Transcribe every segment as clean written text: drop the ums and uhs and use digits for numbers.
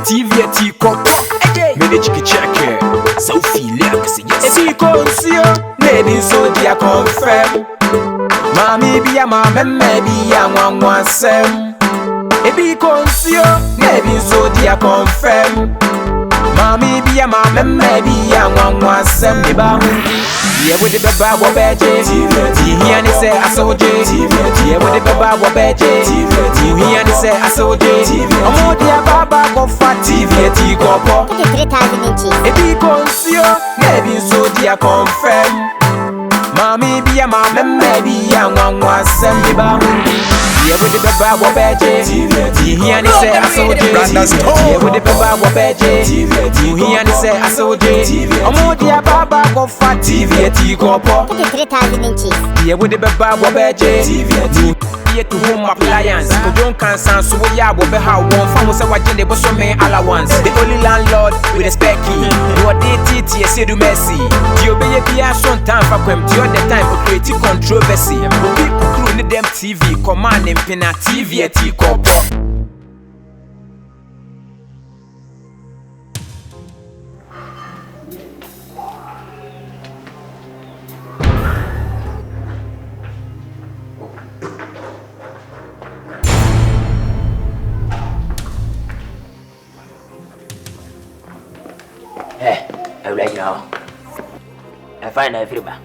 TV kopo. Manage to check it. So feel like say yes. If you consider, maybe so dia confirm. Mami be a mama, maybe a one sem. If you consider, maybe so dia confirm. Mami be a mama, maybe a one sem. Yeah, with the baba wabeje. He and he say I saw J. Yeah, with the baba wabeje. He and he say I saw J. Omo dia baba go fat TV go pop. 3,000 inches. If he consider, maybe so dia confirm. Mami be a mama, maybe a one sem. Yeah, with the baba wabeje. He and he say I saw J. Yeah, with the baba wabeje. He and he say I saw J. Omo dia baba go fat TV go pop. 3,000 inches. Yeah, with the baba wabeje. Here to home appliance. Nkansah so we are be how one famous watching the boss me allowance. The only landlord with a spec key. Your DT Asiedu mercy. You be a son time for them to the time for creative controversy. People crew need them TV command them pina TV kopo. Right now, I find everybody.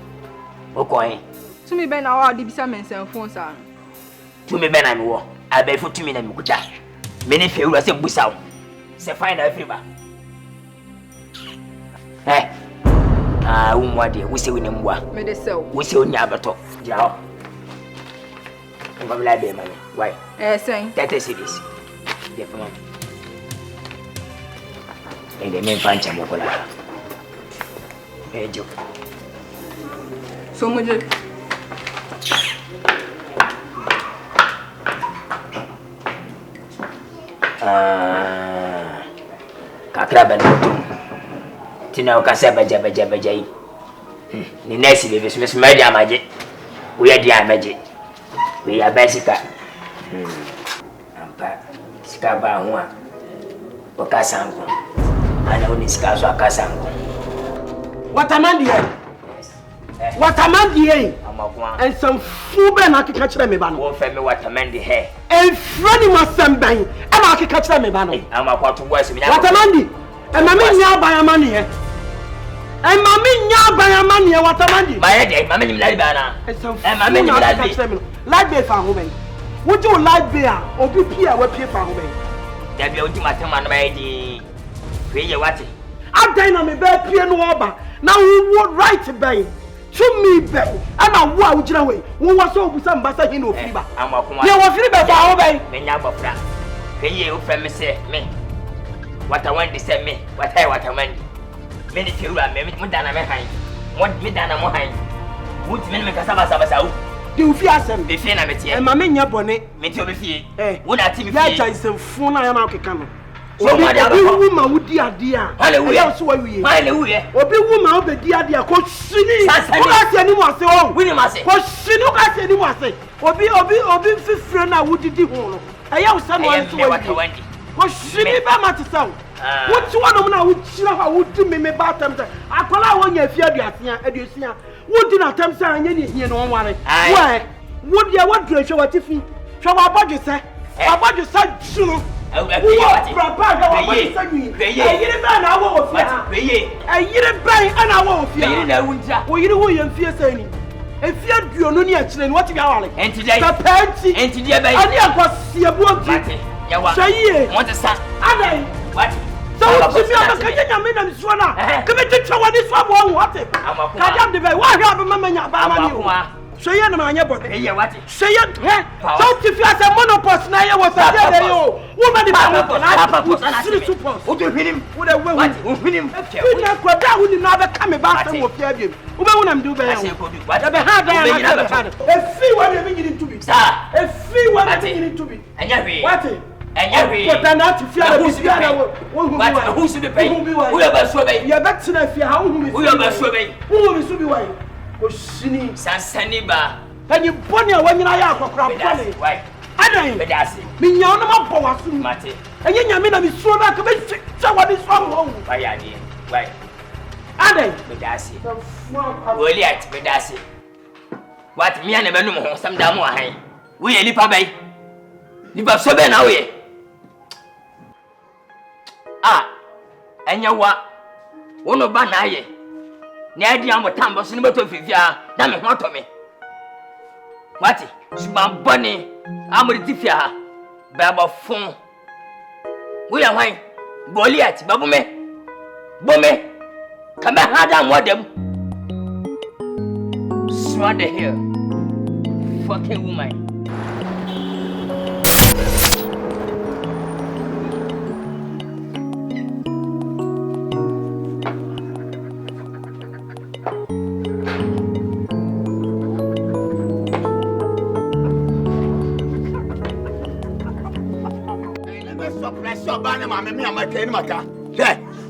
Okay. To me, Ben, I did some myself phone, sir. To me, Ben, I'm war. I bet for 2 minutes. Many feel as a bush out. Say, find everybody. Eh, what dear, we say we name what? Made it so. We say, never talk. Yeah. I'm going to lie, man. Why? Saying that is it. Yes, ma'am. And the main punch and your Hey, Joe. So much. Kakra Benutum. Tina Kasa Baja. The next is Miss Media Magic. We are dear magic. We are Bessica. Scaba one. Ocasango. I know this cars are Casango. What a man here! What a man here! And some food and I can catch them. What a man here. And Freddy must send bang, and I can catch them. I'm a quarter worse. What a man! And my men now buy a man here. And my men now buy a man here. What a man! My head, my men like banana. And some my men like beer for women. Would you like beer or be peer with peer for women? There be ultimatum and my what? I'm dying on me bed, peer no over. Now we would write by to me, Bay, and I would you away. Who was so with some bassa in fever? I'm a woman. You were fever for obey. Menabofra. Pay you from me, say me. What I want to say me, what I want. Many people are maybe more than I'm behind. What me than I'm behind? Would men make a sabasa? Do you fear some? Be fair, and my men your bonnet, me to be fear. Eh, what I think I some phone I am out coming. So woman would dear. Hallelujah. Hallelujah. Obi woman will be dear. Coachini. What anyone say? Oh, William, I say. Coachini, anyone say. Obi, friend, I would do. I have someone to what you want. Coachini, Bama to sound. What's one of them I would do me about them? I call out one year, Fedia, Would you not attempt any here no one? Why? Would you want to show what if you show our budget, sir? Our budget, sir. I so you know my body. Hey, what? Say it. Don't if you as a monopost now was a day. Woman, would you hit him? Would I win him? Would never come about and walk here. Who won't do better? Whatever had a fee what you need to be, sir. A fee what you need to be. And what? And you're not to fear who should pay? Who ever survey? You're back to the fear. Who ever survey? Who will be away? Oshini Sansaniba. Then you pony when you are for crap. Why? I don't even. Me, you're not for what you mate. Enya nyame na misuro na ka be twa wadi so ho. Why are you? Why? Ade. Bedasi. Goliath bedasi. What me and Benum ho sam da mu ahan. We ye lipa bai. Lipa so be na we. Enya wa. Wono ba na ye. Na adi am tambo so ni beto fifia na me ho to me. What? Suban boni amri tifia. Baba fun. We are wine. Goliath babume. Bome. Come hard and what them. Swat the hill. Fucking woman.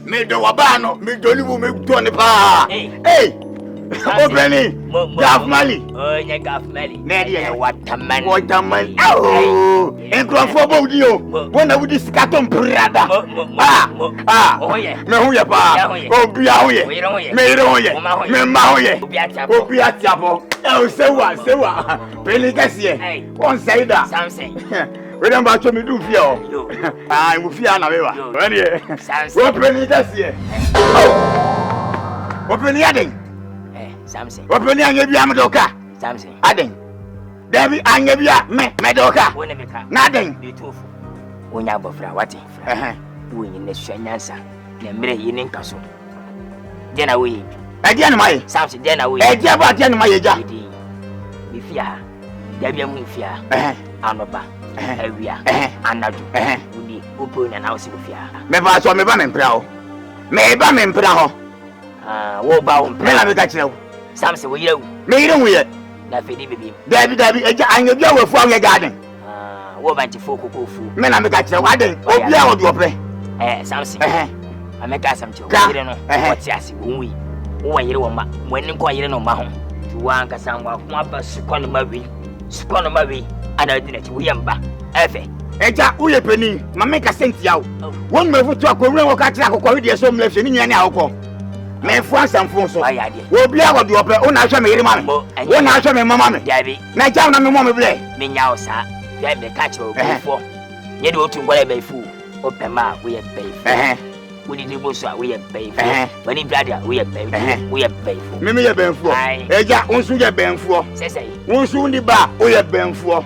Me do wabano, me do libu me do ne pa. Hey. Obreni. Gaf Mali. Oh, yeah, Gaf Mali. Nedi ya Waterman. Waterman. Oh. Enkrofo bo di o. Wona wudi sikato mprada. Oh yeah. Me hu ye pa. Obi a hu ye. Me ire hu ye. Me ma hu ye. Obi a tiapo. Oh, sewa. Peli kasiye. On saida. Something. We don't back to me do fear. I will fear na wewa. Open it as here. Open it. Something. Open it and you am doka. Something. Aden. Debi angebia me doka. Nothing. Beautiful. Onya bofra wati. We in the Nkansah. Na mire yin Nkansah. Dena we. Ade na mai. Something dena we. Ade ba ade na mai ja. Bi fia. Debi am fia. Anoba. Ewia. Anadu. Udi opo na na o si fia. Me ba so me ba me mpra ho. Me ba me mpra ho. Wo ba wo mpra. Me la me ka kire wo. Samse wo yewu. Me yire wo ye. Na fedi bibi. Dabi eja angebia wo fu awe garden. Wo ba nti fo kokofu. Me na me ka kire wo aden. Obi a wo do pe. Samse. Ameka samche wo yire no. Woti ase wo wi. Wo yire wo ma. Mo ni ko yire no ma ho. Ti wa Nkansah wa ko aba sukon ma wi. Sukon ma wi. Ana dinati wo yamba. Efe. Eja uye peni, mama ka senti yawo. Won me futu akonwe wo ka tira akokọ wi so mlefye ni nyane awokọ. Me fu ansamfo so. Wo bia wo de ope, wo na ahwe me yire ma me. Wo na ahwe me mama me. Na ja na me mo me ble. Me nya o sa. Ya me ka kire obufo. Ye de otu ngwala be fu. Ope ma wo ye be fu. Wo di di boso wo ye be fu. Wani brother wo ye be fu. Wo ye be fu. Me ye be fu. Eja unsu ye be fu. Sesei. Unsu ndi ba wo ye be fu.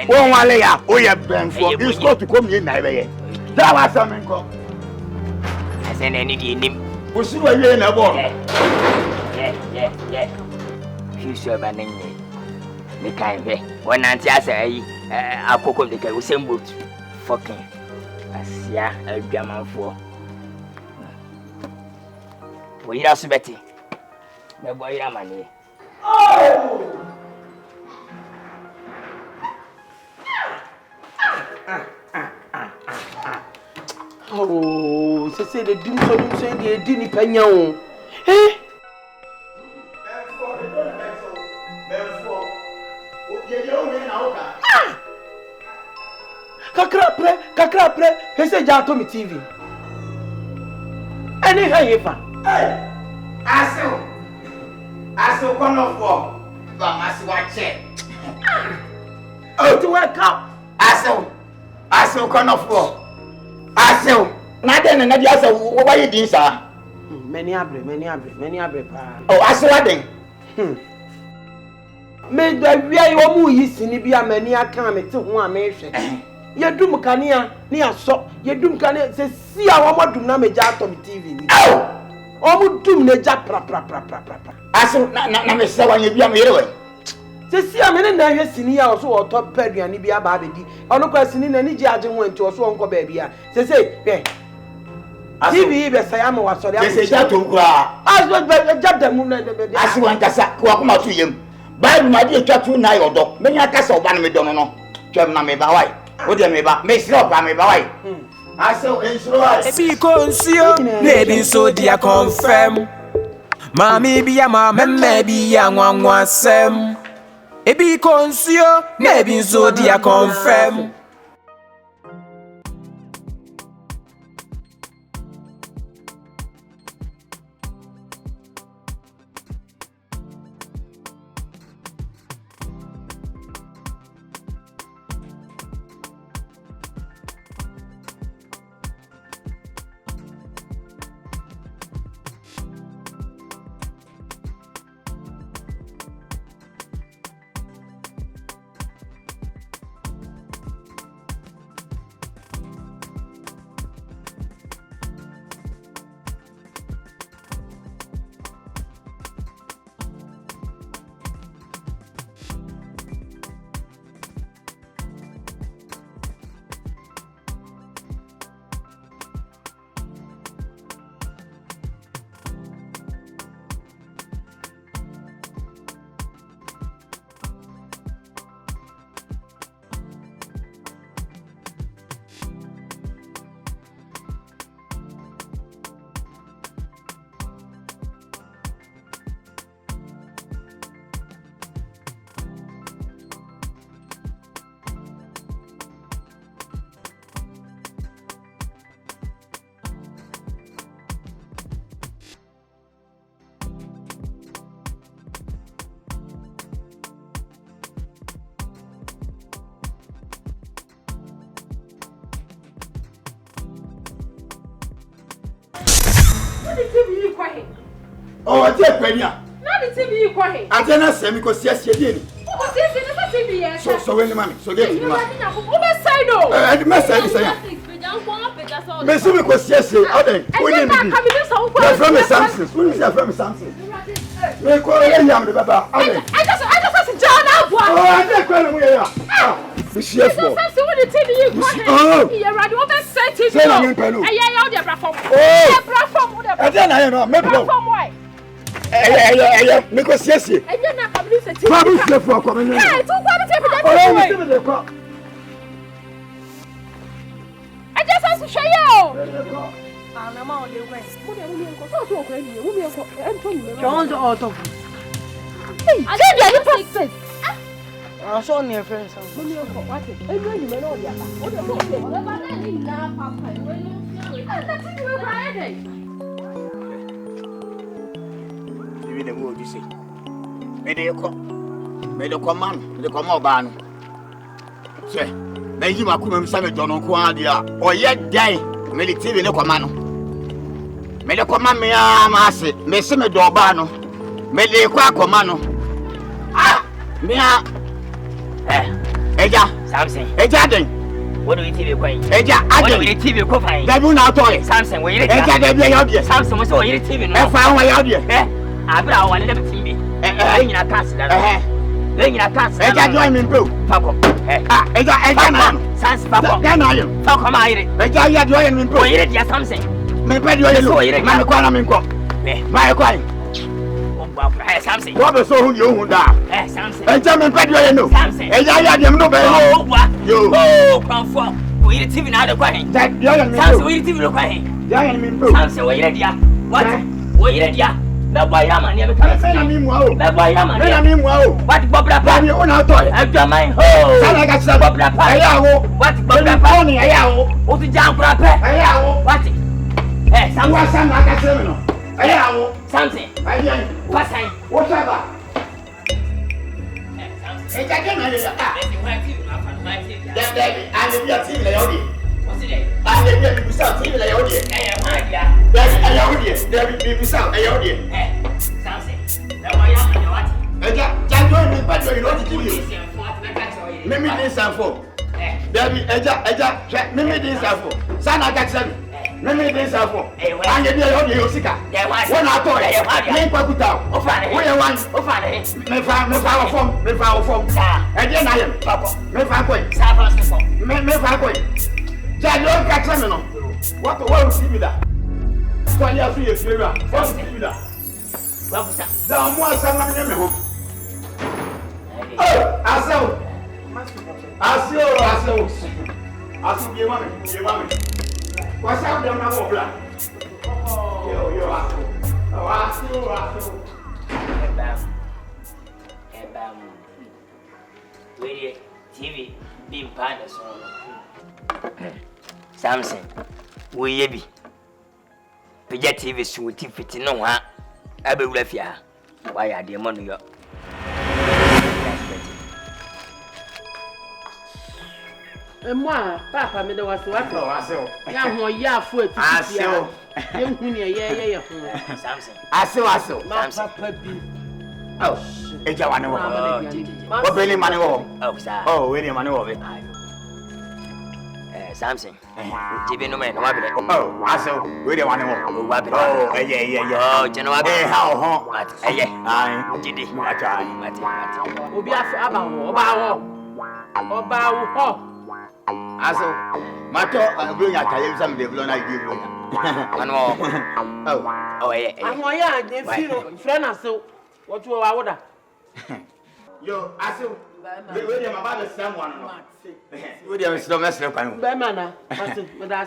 Won wale ya o ye benfo is go to come na be ye da wa samenko ase na ni di nim usuru awie na bo yeah fiso ba nenye me kan he wona anti asa yi akoko de ka usembot fucking asia adwamanfo wo yira so beti me bo yira mane Oh, say the dim so say the dini panya o. Kakra pre, he say ja to me TV. Any how you fa? Aso kono fo. Ba masi wa che. Oh, to wake up. Aso kono fo. Aso na den na dia aso wo waye din sa. Many abre pa. Oh, aso waden. Me da wia yo mu yi sini bia mani aka me te ho a me hwe. Ye dum kanea ne aso, ye dum kanea se si a wo modum na me ja to me TV ni. O mu dum ne ja pra. Aso na me se wanye bia me yere we. Se si a me ne na hwe sini a so wo to paduane bia ba bedi. Ono kwa sini na ni ji age ho enti o so onko ba bia. Se hwe. TV be say am wa sori am. Se ja to kura. Aso be ja da mu na be. Aso Nkansah ko akoma to yem. Bible ma di etwa tu na yodo. Me nya kasa oba na me dono no. Twem na me ba wai. Wo de me ba. Me siro ba me ba wai. Aso ensuro wai. Ebi konsio, nebi so dia confirm. Mami biya ma memme biya nwanwa sem. Ebi konsio, nebi so dia confirm. the TV quiet. Oh, take Penya. Not the TV quiet. I didn't say because yes, you did. So when the money, so get the money. The message is Messi because yes, other. From Samson. When is from Samson? We call him the Baba. I just John. Oh, I don't call him here. The chef. Oh, you're right. What I said to you. Oh, I don't know. Maybe. Because yes, I don't know. Probably for coming. I just have to show you. John's auto. I didn't I saw near friends. The word you say. May they come, man, the come ban. Say, may you come some John Quadia, or yet die, may the TV no command. May the command me, Massy, may some Dobano, may they quack commando. Ah, Mia, Eja, Samson, Eja, what do you TV queen? Eja, I don't need TV coffee. They do not toy. Samson, where you get Samson was all your TV. I found my idea. I brought one little TV. Laying in a castle. Laying in a castle. Eja join me, bro. Paco. Eja, man. Sans Papa. Then I am. Paco, my Eja join me, bro. You did something. Me pay you so you man call me ko. My call. Samson. What is so you da? Samson. Eja me pay you no. Samson. Eja ya dem no be. Yo. Oh, Confrontation. We the TV now the quite. Samson, we the TV no quite. Ya me bro. Samson, we ready? What? We ready? The boy Yaman never comes. The boy Yaman. What Bobra Pani on our toy? I do my home. I got some Bobra Pani. What Bobra Pani? What the jam crap? What? Eh, some was some like a seminal. Something. What's I? Whatever. Hey, I can't manage that. I live your TV like what's it? I live your TV like audience. There will be sound. Something. Now I am what? Join me, but you know to you. Mimi this and for. There be Eja, Mimi this and for. Sana Jackson. Mimi this and for. And you know you Sika. One I told you. Name Pakuta. We are one. Me found from. And then I am. Papa. Me found point. Me found point. Don't catch me no. What the world see me that? So you have to feel that. What see me that? The more someone name me home. Oh, I see you mommy. What's up them now black? Yo, I see you. Bam. Wait, TV being partners Samson, we be. Pija TV sweetie fitting no one. I be refia. Why are the money up? Moi, Papa, me there was what? Yeah, more ya foot. Samson. Oh, Eja one. What belly money? Oh, sir. Oh, where the money of it? Samson. TV no man, what? Oh, I saw where the one. Oh, yeah. Oh, General. How? I did it. We'll be about Aso, mato bring a tire some de blona give you. Oh, yeah. I'm why they feel friend so what you are. Yo, Aso, where them about someone. Where them is no mess up. Bemana,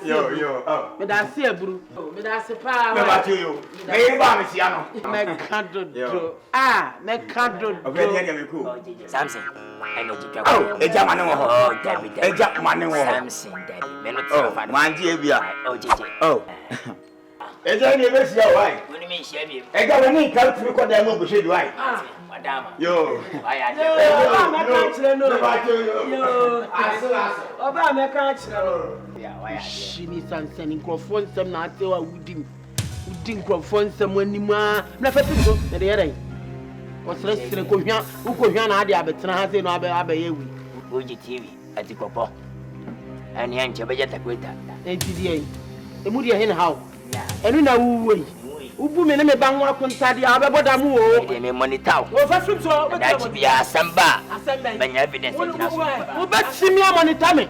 yo, but I see a brew, but I see power. About you. May Bamisiano. Me can't do. Samson. I know you can. Oh, Eja Manu. Eja Manu. Samson, Daddy. Man, dear. Oh, Eja never see your wife. what do you mean, Shabby? Eja, when he comes to record them over, should I? Madame. Yo, she needs and sending Crawford some not to a wooden wodi nkrofo nsem anima na fa pim so na de yere osere kohwa ukohwa na ade abetena ha sei no abayewi oji TV ati popo ani anche beja takweta ntidi emu de he na hawo enu na wuwei ubu me ne me ba nwa kontade abeboda mu o de me monitor wo fa film so da ti bia asamba banya evidence tina so wo ba chimi monitor me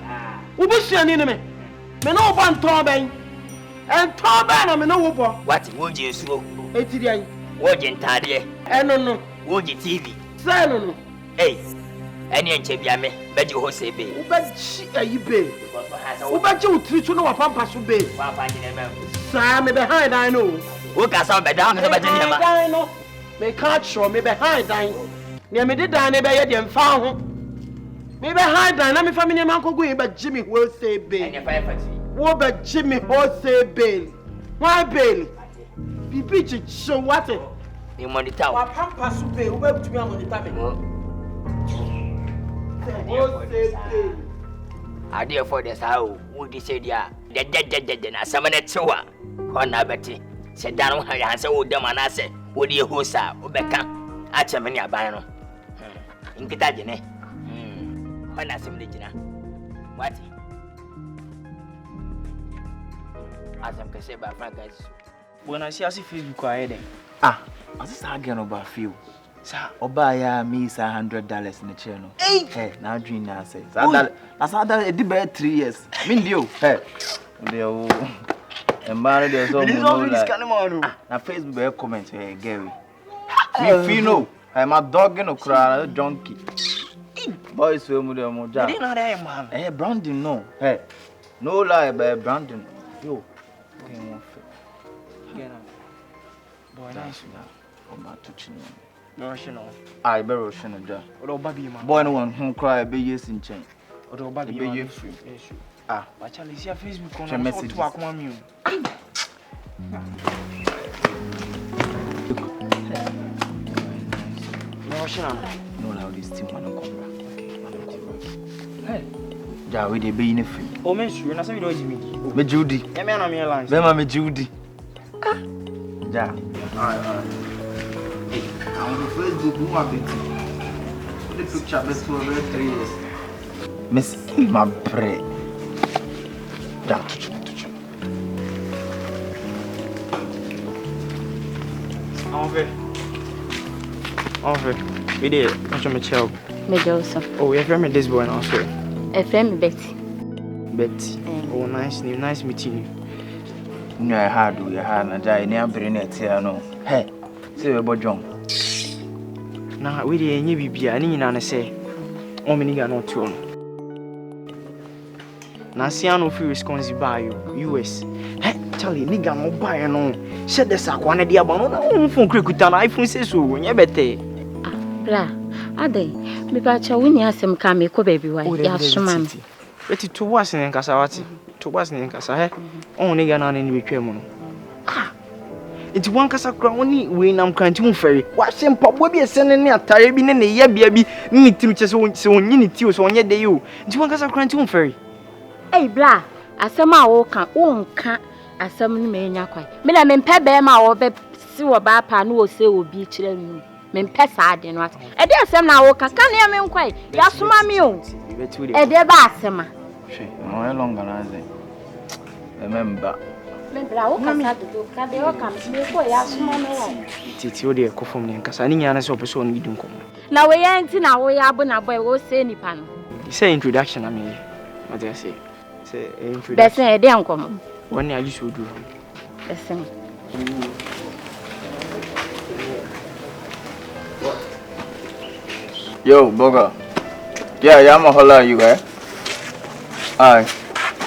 wo bu shiani ne me no ba nton ben enton ba na me no wo bo what woji esuo ntidi ayi woji ntade no woji TV say no ani anche bia me beji ho se be wo ba chi ayi be wo ba chi utri so no wa pampa so be wa pa ni me sa me behind I know wo ka sa be down so be je ni ma no me can't show me behind I ne me did dan e be ye de mfa ho me behind I na me family man ko go e ba Jimmy wo say be ani fa fati wo ba Jimmy ho say be why be bibi chi show what ni monitor wa pampa so be wo ba butumi monitor me ade for the sao would say dia de na samana tsewa ko na beti se dan ha ya se wo dem anase wo de hosa obeka a cheme ni aban no nkita je ne ko na sim de jina wati azam ka se ba franka when I see Facebook aye den asisa again oba feel sa oba ya me is $100 in the channel hey na dream na say that it be 3 years me dio hey dio embarrassed there's so na Facebook be comment Gary me feel no I'm a dog no cry junkie boys we mu dem mo ja didn't know that man Brandon no hey no lie by Brandon yo boy nice na touching no I be Russian ja odo ba bi man boy no one cry be yes in chain odo ba bi be man you free ba chale see Facebook on message to akoma mi no allow this team man come back hey ja we dey be in free o men sure na say we do Jimmy me Judy e me na me lines be ma me Judy ja on the Facebook who are bit the picture best for 3 years miss my bread da on fait we dey on me chill Me Joseph. oh you friend me this boy now so A friend Betty. oh nice meeting you no I had we had na ja ni abere na etia no hey say we bodjon na we dey enye bibia ni nyina ne say o me niga no to no na sia no free Wisconsin buy US hey Charlie niga no buy no she de sakwa na dia ba no na o phone krekuta na iPhone 6 so nye bete Bra, ade, me ba cha wuni asem ka me ko baby wa ya soma me. Eti to was in Nkansah wati. To was in Nkansah he. On niga na ni betwa mu no. Eti wan kasa kra woni we nam kranti mu feri. Wa hye mpabo bi ese ne atare bi ne ne ya bia bi ni tiru che se wonyi ni ti o so onye de yo. Eti wan kasa kranti mu feri. Hey bra, asem a wo ka, wo nka asem ni me nya kwai. Me na me mpe be ma wo be si wo ba pa no wo se obi kire nu. Me mpe sa ade no ati. E de asem na wo ka kan ya me nkwai. Ya soma me o. E de ba asema. she no longer na ze remember Me bra wo ka sa do ka de wo ka me ko ya soma me wo. Titi o de kofom ne Nkansah ni nya na se opeso no gidun kom. Na we ya nti na wo ya bo na boy wo se nipa no. Say introduction na me. What do I say? Say introduction. Besen e de ankom. One ya you do. Besen. yo Boga yeah I'm a holla you Aye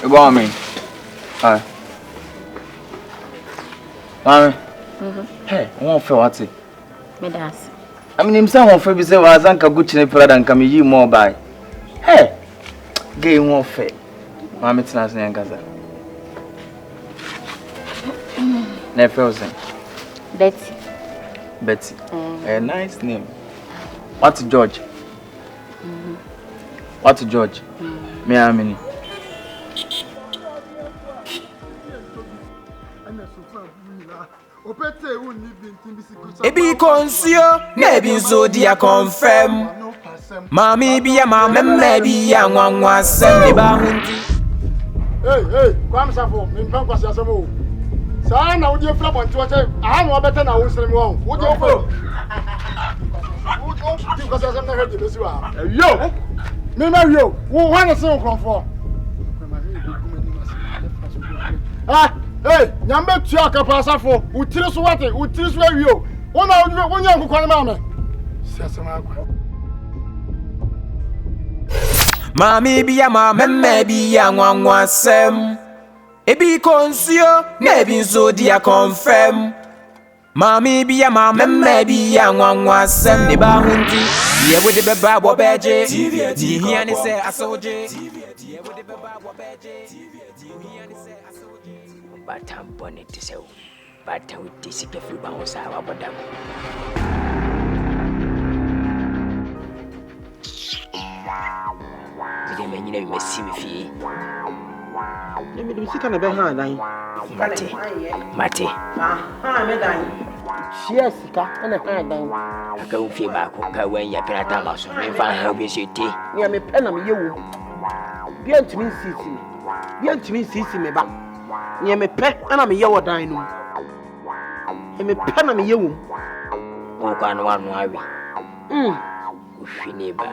you go on me aye mami hey won fe what Me das. I mean himself won fe bi say wa zanka guchine prada nka me yi more buy hey gay won fe mami tina se Nkansah na fe Betty a nice name what George what George me amini Ebi konsio, nebi zodia confirm. Mami biya mama mebi ya ngwa sende ba hundi. Hey, kwam safo, mimpan kwasi asemo. Sa na wodi efra bonti wo che, aha no obeta na wo srem wo. Wodi ofo. Ti kwasi asem na hedi besi wa. Yo. Me ma yo, wo wan se nkrofo. Hey, nyambe tu akapa safo, utiri so wate, utiri so awio. Wona wonya nkokwa ne ma me. Si asema akwa. Mami biya mama mebi ya ngwa sem. Ebi konsio, nebi zodia confirm. Mami biya mama mebi ya ngwa sem ne ba hundi. Ye we de beba bo beje. Di hia ni se asoje. Ye we de beba bo beje. Di hia ni se asoje. Batam bonnet se o. Batam disike fi ba ho sa wa bodam. Dide me nyina me si me fi. Me de sika na be ha dan. Mate. Ha me dan. Chia sika na ha dan. Aka wo fi ba ko ka wan ya penata ma so. Me fa ha bi se ti. Nya me pe na me yewu. Bia ntimi sisi. Bia ntimi sisi me ba. Nya me pe na me yewo dan no. Nya me pe na me yewu. Wo kwa no anu awi. Wo fi ni ba.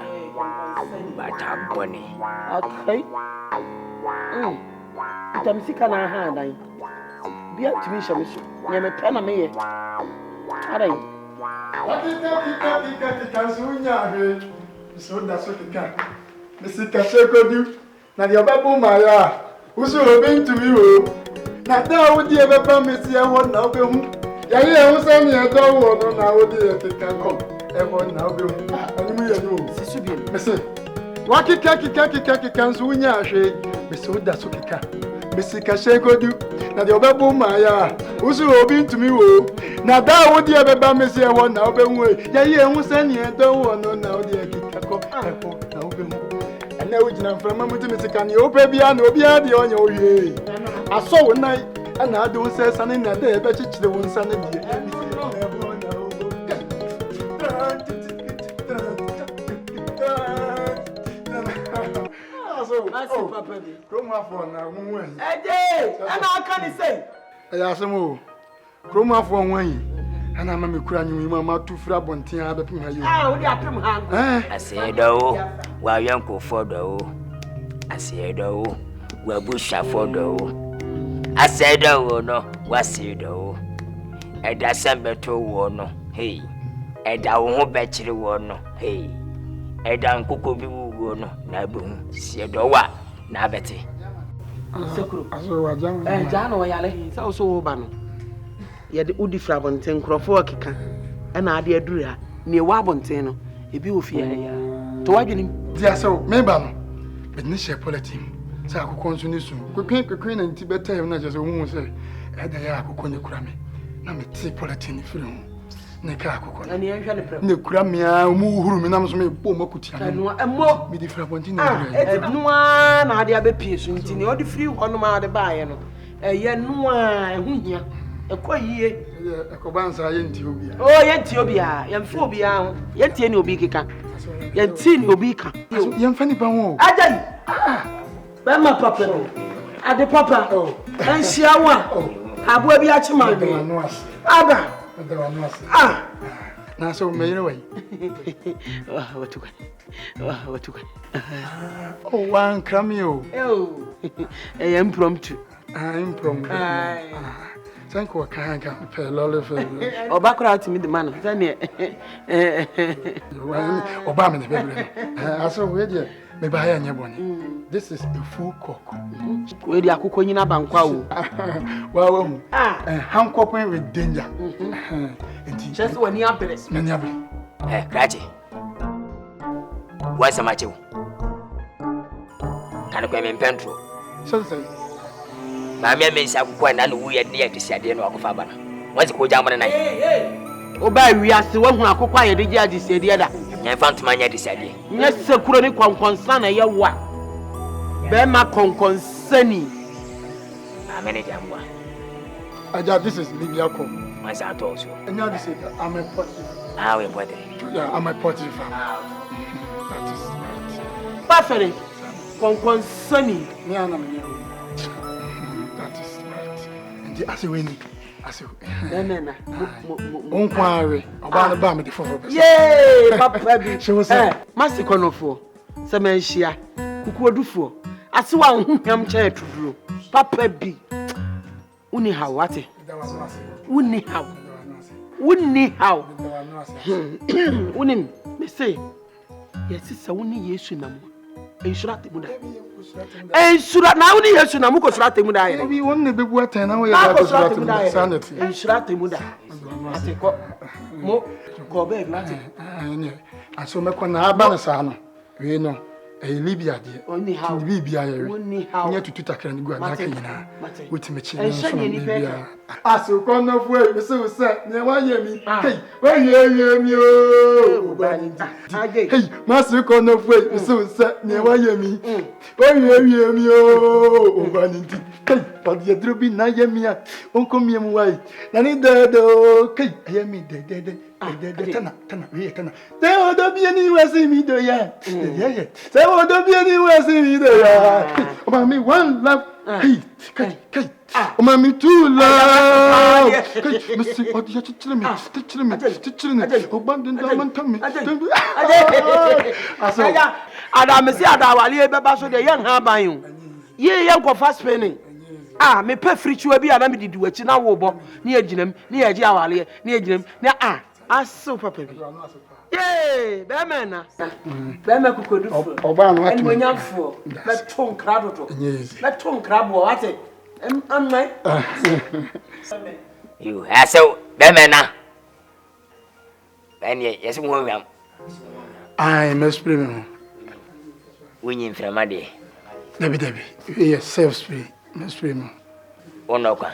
Batam bonnet. Okay. Itamsika na ha dan. Bia ntimi hye me so. Nya me pe na me ye. Arai. Kika sunya he. So da so kika. Misika shekodu. Na de obabu maya. Usu obi ntumi o. Na da wo die beba mesi e ho na obehu. Ya ye hu se ni e do wo no na wo die kika kom. E ho na obehu. Animu ye no. Sisu bi. Mesi. Wa kika sunya hwe. Mesi o da so kika. Misika shekodu. Na de obabu maya. Usu obi ntumi o. Na da wo die beba mesi e ho na obehu. Ya ye hu se ni e do wo no na wo die kika kom. E ho na obehu. Na ujina mframa mutimesika ni ope bia na obi ade onye oye aso wonai ana ade wonse sane na de ebe chichire wonsa na die aso papa bi kromo afọ na munwe Eje ana aka ni sei ya asemo kromo afọ nwan ana ma mekura nyi mu ma tu fira bonten a bepem ha yo wo di apem ha Asiedu wa yanko fodo. Asiedu wa busha fodo. Asiedu no wa asiedu. Eda sembeto wo no. Hey. Eda wo ho bechire wo no. Hey. Eda nkoko bi wo no na bu siedu wa na bete. Sekuru. aso wa jan Jana wo yale. Sa so wo ba no. Ye de udi fra bonten krofo akeka. E na ade aduru ha. Ne wa bonten no. Ebi wo fie ya. To wadwenim. dia so me ba no be ni she politim sa akoko nso ni su kwekwen na nti beta hem na je so hu se eda ya akoko ne kura me na me ti politim ni firi hu ne ka akoko Na ne nhwe ne prem. ne kura me a mu huru me na so me bo makutia Anu emo. me di fra bonti na dire Enua na ade abepie so nti ne odi free hono ma ade baaye no. Eye nua ehu hia. Ekoyie. Ekobansa ye nti obi a Oh, yenti obi a. Yemfa obi a. Yenti ni obi keka. Yenti ni obi ka. ye mfa ni ba ho Ajai. Ba ma papa no. Ade papa. Anhia wa. Abo bi a chima de bi. wanu ase Aba. de wanu ase Ah. na so me yire wai Watuka. Watuka. oh wan krami o Impromptu. improm thank you kan pe lole fe Obakura to me the man. Zane. oba me ne bebre no aso we je me ba ya nye bone this is a full cock We di akukọ nyina bankwa wo. wa hu hankopin with danger enti Just when you are blessed. me nyabe Krachi. Wa sama chew. Kan ko me pentro. so say Ma me me nsa akukọ na no wu ye ne ya disiade no akofa ba no. Wazi ko jamane nan. Oba wi ase wo hu akukọ aye de ji adise de da. Nya fantuma nya disiade. Nya sekuro ni konkonsa na ye wa. Be ma konkonsani. Amene jamwa. aja this is libya call Once I told you. And now they say that I'm a positive. How important? Yeah, I'm a positive. That is right. Perfect. Concerning. That is right. And the Asiedu. Nana. Unquire. About the bomb the phone. Yay, Papa. She was Master Conofo. Sementia. Kukuodufo. Asiwa nham chair to do. Papa B. Uni how what? Uni how. Uni how. Unim. Me say. Yes, sister, uni yesu namu. Ensurate muda. Ensurate na uni yesu namu ko surate muda ere. Maybe one be bu atan na we ya ko surate muda sanity. Ensurate muda. Ate ko mo ko be ate. Aso me ko na aba na sa no. We no. Libya de. Oni how. Libya ere. Oni how. Nya tutu takra ni gua na kan nyina. Wetime chi na so Libya. Aso ko no fu e so se ne wa ye mi. Hey, wa ye mi o. Hey, maso ko no fu e so se ne wa ye mi. Wa ye mi o. Obaninti. Hey, pa dia drobi na ye mi a. Onko mi mu wai. Na ni do. Hey, ye mi de. Tana, we tana. They would be anywhere see me do ya. Yeah. They would be anywhere see me do ya. About me one love. Hey. Oh, mommy two love. Mr. What you tell me? Teach me. Abandon them tell me. Adam see Ada wali beba so the young haban you. Ye young go fast spending. Me pay free to be Adam did do it na wo bo. Ni aginem, ni agi awale, ni aginem. Na aso papa bi. Yay, be mena. Be me kukodu. Oba no atu. Enwanyafo. Be ton krado to. Be ton krabo ate. Amai. You hassle, be mena. Ben yes mo wiam. I must premium. Winyin framade. Debbie. Yes, self spray. Must premium. Onoka.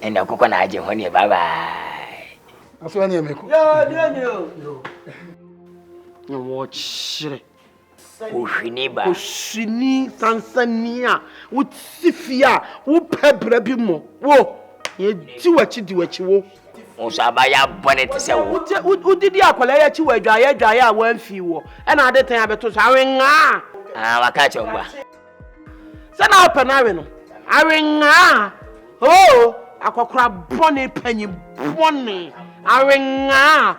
And akoko na aje honi bye bye. Aso ani emeko. Yo. No watch. Oshini Tanzania. Utsifia. Upebra bimo. Wo. Ye diwachi wo. Osabaya bonnet se wo. Udidi akwala ya chi wadwaye a wanfi wo. E na ade tan abeto so awenga. Waka chogba. Se na openawe no. Awenga. Oh, akwakura bone panyi bone. Awenga.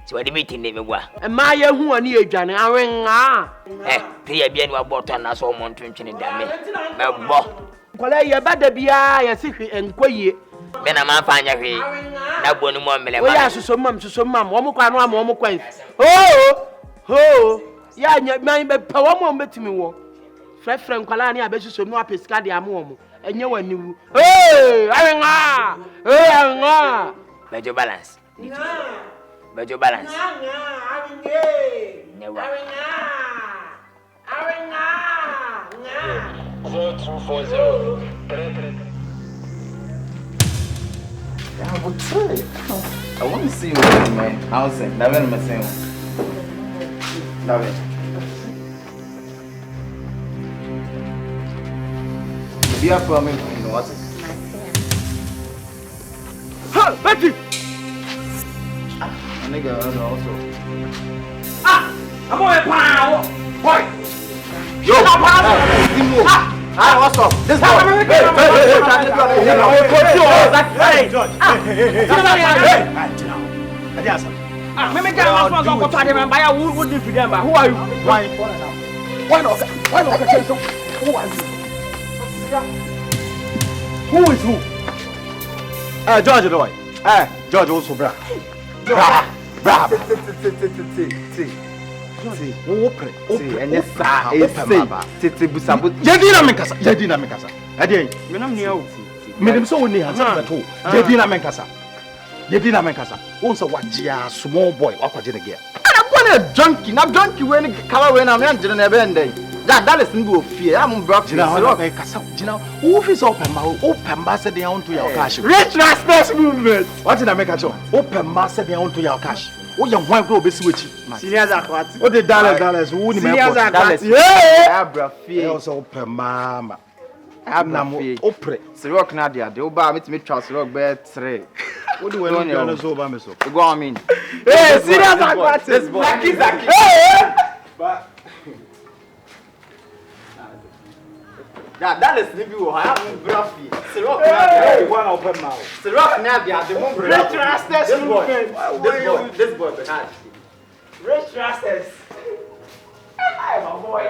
So what meeting name wa? E ma ye hu ani adwane awenga. Priya bia ni wa boto na so mo ntwentwene dame. Me bo. Kwala ye bada bia ye sihwe enkoye. Me na man fa anya hwe. Na bo ni mo mele ma. O ya susomam. Wo mo kwa no am wo mo kwan. Oh. Ya nya man be pa wo mo betimi wo. Frefre nkwala ni abesusom no apeska de am wo mo. Enye waniwu. Awenga. Awenga. Bejo balance. Bejo balance. Never. I want to see you in my house. Never my same. Never. Be a problem, you know what? Ha, Betty. Nigga, also. I'm going to power. Boy. Yo, what's up? This boy. Hey, George. Who are you? Why not? Who are you? Who is who? George, boy. George also, bra. See, and yes, sir, Yadina Menkasa. Ade, you know me. Me so near at all. Yadina Menkasa. Also, what small boy, awkward again. I'm a junkie, not junkie when color when I'm young, didn't have end. That is no fear. I'm broke. You know, who is open master down to your cash. Rich Rasmus movement. What did I make a job? Open master down to your cash. Oh, young one grow be switchy. Serious aquat. Oh, the dollars, who need dollars? Yeah, Abra fear. Also open, mamma. I'm not opera. So, rock Nadia, the Oba, meet me, Charles Rock, bed 3. What do we know so about me so? Go on me. Hey, serious about This boy. Zaki. Hey. But that is sleepy. I have braffy. Syrup na one open mouth. Syrup na be at the moment. Rich Rastas. This boy be hard. Rich Rastas. Hey, my boy.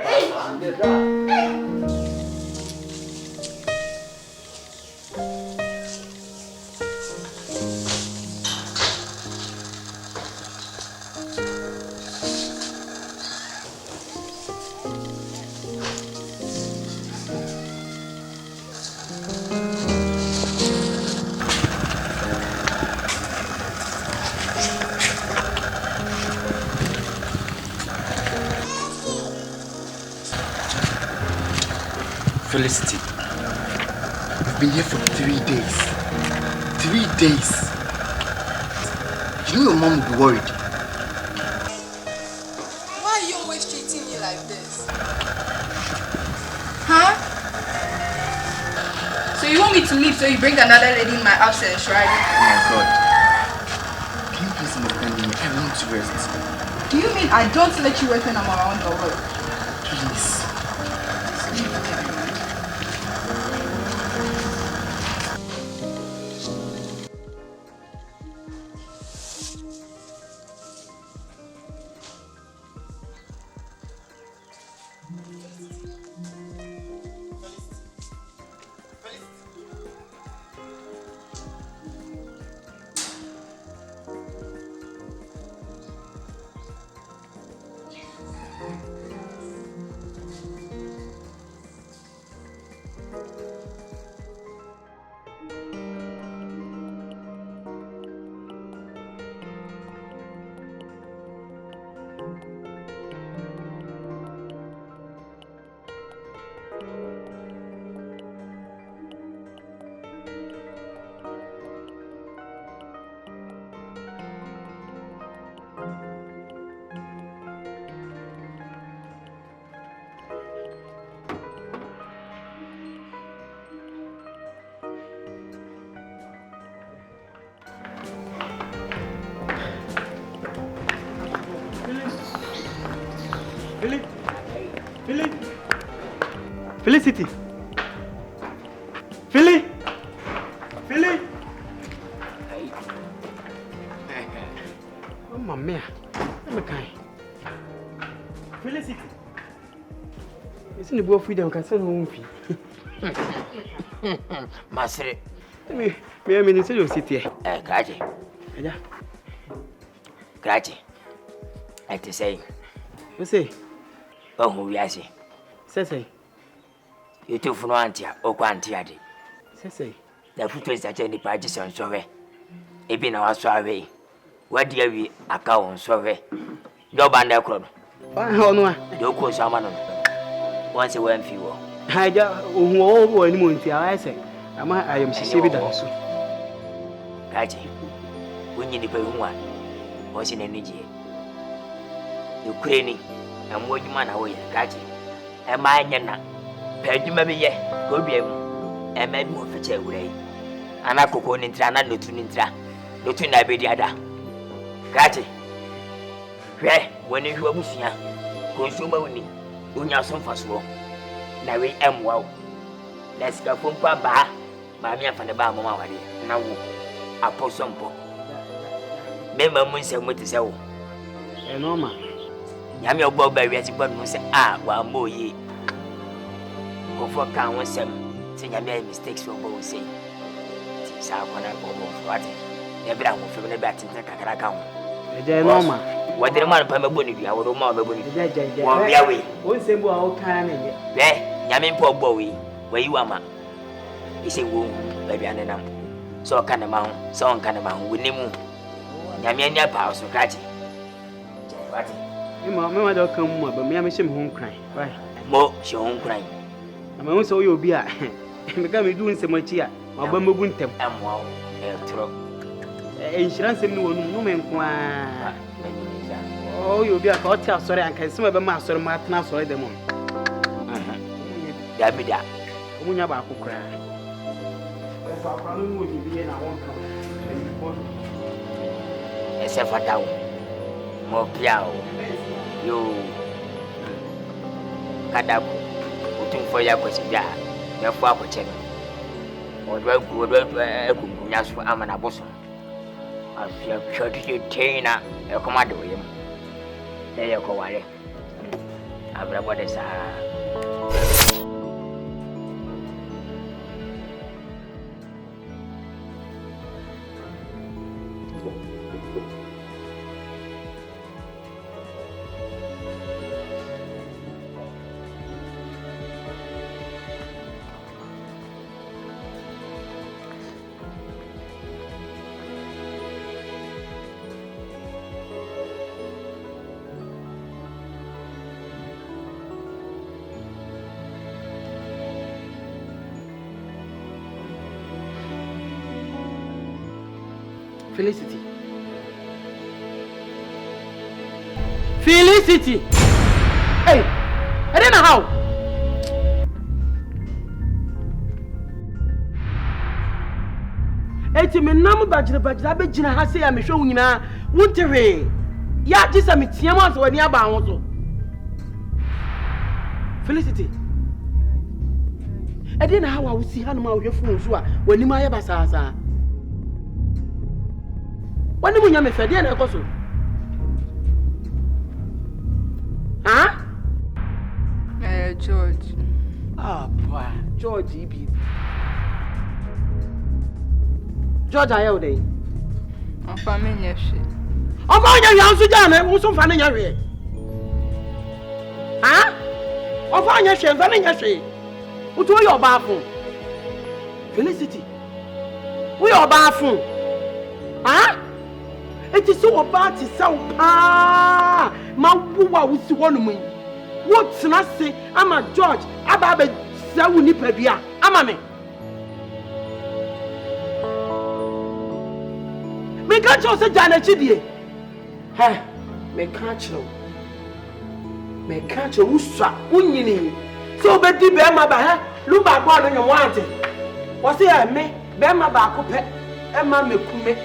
Felicity, we've been here for 3 days. 3 days. You know your mom will be worried. Why are you always treating me like this? Huh? So you want me to leave so you bring another lady in my absence, right? Oh my God. Can you please understand me? I want to rest. Do you mean I don't let you rest when I'm around or what? Please. Felicity. Philly. Oh, my man. Let me kind. Felicity. It's in the boy freedom can send home fee. Master. Me, I mean, instead of sit here. Graji. Yeah. Graji. I to say. You say? Oh, who we are say. Say. You two for Antia, or Quantiadi. Say. The foot is at any practice on survey. It be our survey. What do we account survey? No band crowd. Oh, no. No course, Amano. Once a one few. I just won't any more until I say, I am Sissy Dance. Gaji, when you depend one, was in energy. Ukraine, and what you man away, Gaji. Am I Yana? Pay maybe yet, go be a man more for chair way. And I could go in Trana, no to Nintra, no to Nabediada. Gaji, where, when you were Musia, consumer winning, when you're some fast war. Now we am wow. Let's go from Papa, Mamma from the Bama, now a posompo. Member Munsa Mutisel. And Norma. Yammy Bob by Ratibon say, ah, while more ye. Go for count one sem, say I made mistakes for both say. Tis our one I go for what? Never will from the bat in the Cacaracan. Norma. What the man Pama Bonnie, I will more Bonnie. One way. One symbol all kind. There, Yamin poor boy, where you are, ma. He said, woo, baby, and then so kind of mount, so kind of mount, with him. Yamia power, so catchy. What? Mamma don't come, but me, I'm home crying. Right? More, she won't cry. I'm also your beer. I'm doing so much here. My bumble wouldn't tell. I'm wow, throw. Insurance, no man. Oh, you'll be a hotel, sorry, I can smell the master, Martin, sorry, the moon. Yabida, when you're about to cry. If I probably would be in, I won't come. Ese fatao. Mo piao. Yo. Kadaku. Utumfo ya kwesibia. Ya fo akwache no. Odwa ekunya so amana boso. Afia choti tina e komado yem. Eye ko wale. Abra bode sa. Felicity. Felicity! Hey! I don't know how! Eti me nam bajira be gina ha se ya me hwe nyina wontere ya gisa me tiam anso wani aba ho so Felicity I don't know how I will see hanu ma hwe fun so a wani ma ye basasa wani munya me fede na ekoso ha George boy George ibi George ayo dey ofa me nyehwe ofa nya hwe anso ja na so fa na nya hwe ha ofa nya hwe fa na nya hwe uto yo ba fun Felicity we yo ba fun ha eti so wo ba ti sa wo pa ma wo wo si wonu mu wo tena se ama George aba be sa wo nipa bia ama me me ka cho se jana chidie he me ka cho uswa unyini so be di be ma ba he lu ba gbo no nyomo ante wo se ya me be ma ba ko pe e ma me kume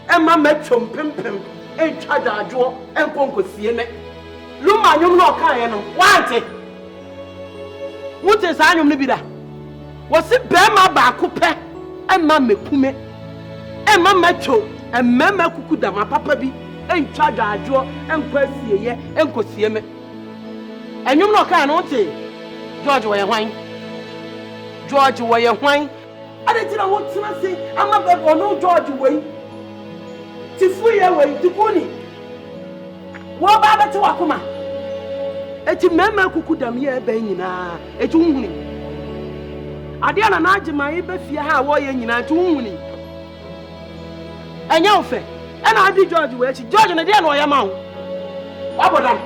Emma metchom pimpim e twa adwo enkonkosie me luma nyom no kan ye no wante wote sa nyom no bi da wo se be ma ba ko pe emma mekume emma metcho emma kuku da ma papa bi e twa adwo enkosie ye enkosie me enyom no kan no wote George wo ye hwan George wo ye hwan ade ti na wo tena se ama be no George wo yi Tifu ye we tikuni wo ba beti wakoma eti mema kuku dam ye ba nyina eti unhuni ade ana na agema ye ba fie ha wo ye nyina eti unhuni enya ofe ana adi George we echi George na de na oya ma ho wabodam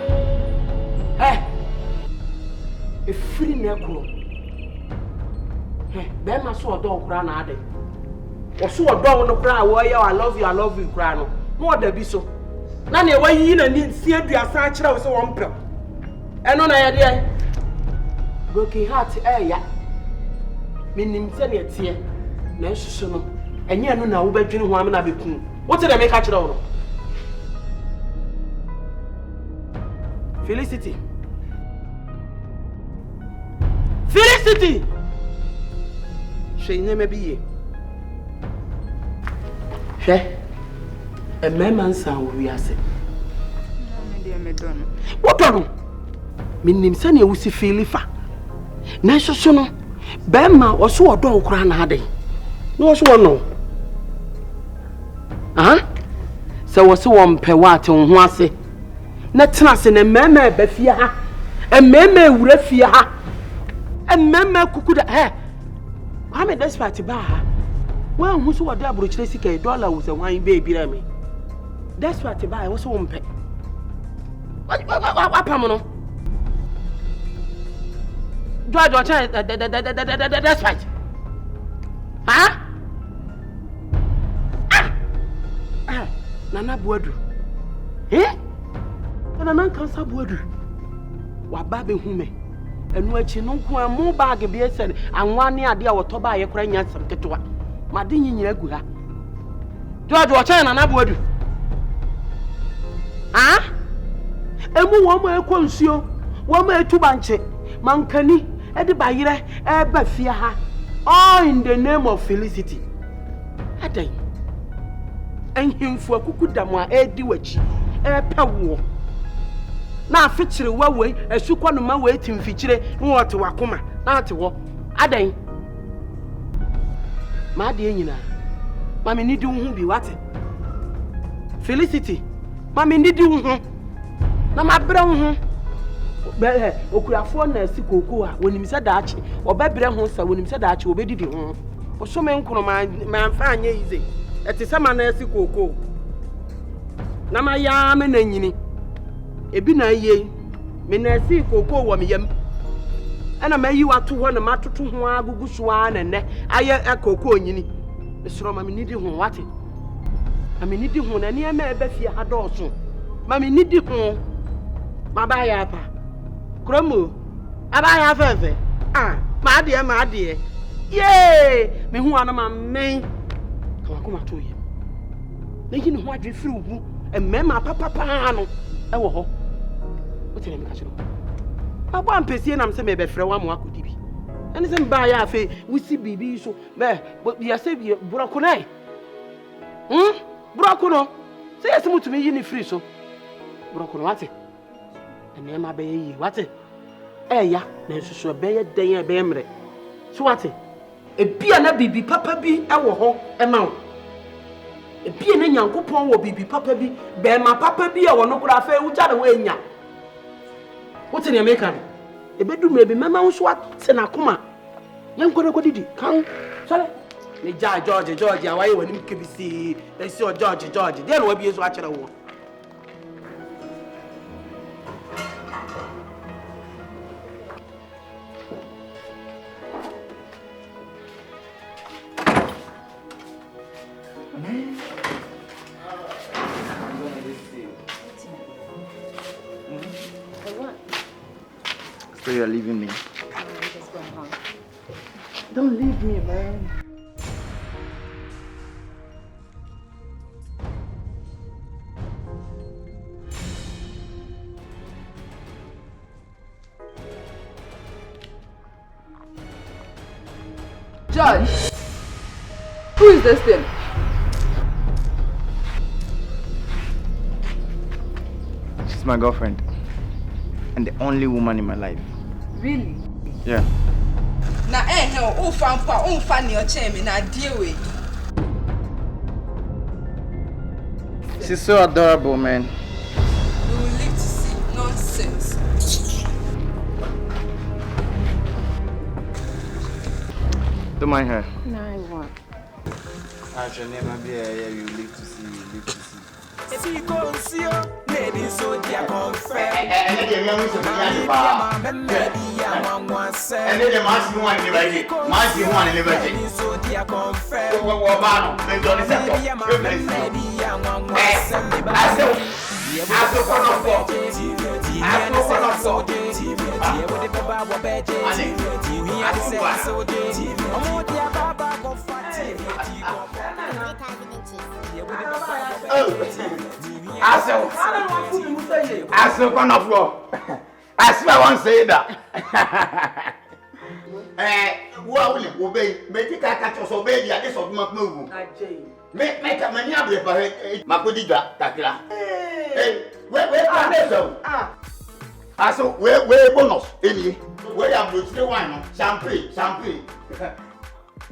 efiri na ekuro be ma so odo okura na ade Oso odo no kra wo ye I love you kra no mo da bi so na ne wa yi na ni si aduasa a kira wo so won pem eno na ye de broken heart ya minim se ne tie na nsusu no enye no na wo badwini ho am na bekun wo te da me ka kira wo no Felicity she nyeme biye a man sound we are saying. What on? Minim Sanya Wusi Filifa. Nasho Sono, Bema or so a dog crown had they. No, so no. So was so one pewat on Wase. Natras in a meme befia, a meme refia, a meme cuckoo hair. I'm a desperate bar. Well, who's what double Tracey $1 with a wine baby, Remy. That's what to buy was one pet. What, Pamano? Drive your child, that's right. Huh? Nana Boadu. Eh? And an Nkansah Boadu. What Baby Hume. And what you know, more bag be said, and 1 year dear or Toba, a crying some tetua. Madini Yaguha. George wa China na boadu. Ah? Emu wo ma ekọ nsuo, wo ma etubanche, mankani, e de bayire, e ba fie ha. All in the name of Felicity. Adan. Enhimfu akuku damu a edi wachi, e pewo. Na afichire wa we, esukwa no ma we timfichire, no wote wakoma, na ate wo. Adan. Ma de nyina. Ma me nidi hu bi wate. Felicity. Ma me nidi hu. Na ma brɛ hu. Be okurafo na asi koko a wonim sɛ daache. Obebrɛ hu sa wonim sɛ daache obedidi hu. Oso me nkono ma mfa anya ize. Ete sɛ ma na asi koko. Na ma ya me na nyini. Ebi na ye. Me na asi koko wo me yam. Ana ma yi wato ho na matoto ho agugu so a na ne aye akoko nyini. Esoro ma me nidi hu wate. Ma me nidi hu na ne ma ebe fie ha dɔɔso. Ma me nidi hu. Ma ba ya pa. Kromo. Aba ya fefe. Ah, ma de. Yay! Me hu ana ma men. Ka wa koma to ye. Na yi ne ho adwe firi ugu. Emema papa no. E wo ho. O tele me ka chiro. Abo ampesie nam se me be frɛ wa mo akodi bi. Ene se mba ya afi wusi bibi so. Me ya se bi burako nai. Burako no. Se yesi mutumi yi ni free so. Burako no wate. Ene ma be yi wate. Ya na nsusu be ye den be mre. So wate. Ebia na bibi papa bi e wo ho e ma wo. Ebia na Nyankopɔn wo bibi papa bi be ma papa bi e wo no kura fa wuja na wo enya. What in America? A bedroom may be mamma swat, Senakuma. Young Kodidi, come. Sorry. The George, why when you can see, they saw George, there will be a watcher of war. So you're leaving me? I'm just going home. Don't leave me, man. George, who is this thing? She's my girlfriend. And the only woman in my life. Really? Yeah. Na hell, oh fan your chairman, na deal with. She's so adorable, man. We will live to see nonsense. Don't mind her. No, I won't. Your name will be here. You live to see. Ladies, so dear, confess. And then the master one in the budget. Master one in the budget. So dear, confess. What about the Johnny Sector? I saw one of you. I swear one say that. Well, obey, make it catch us obey the address of my move. Make a many of the Makodiga, Takla. Where are they so? I saw where bonus, Amy. Where are you still wine? Champagne.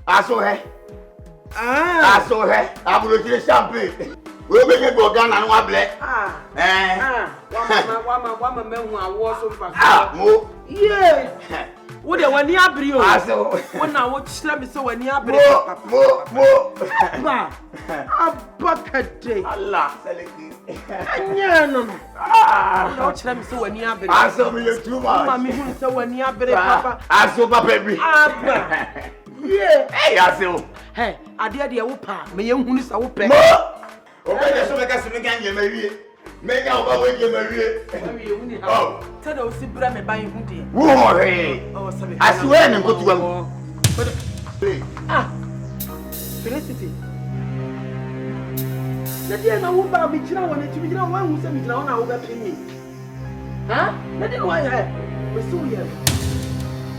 I saw her. I saw her. I will get champagne. We'll make it go down and one black. One man who are war so fast. Yeah. What the one near Brio? I saw one I watch slam so when near Brio. More. A bucket day. Allah, no. Watch them so when near Brio. I saw me too much. Mammy, who so when near Brio, Papa. I saw my baby. Yeah. Hey, I saw. Hey, I did the whoop. May you who is a whoop. Okay, so make us make you marry. Make our way you marry. Oh, tell us to bring me by who. Oh, hey. I swear and go to Felicity. Na dia na wo ba me kira wona ti me kira wa hu se me kira wona wo ba pin me. Ha? Na dia wa ya. We so ya.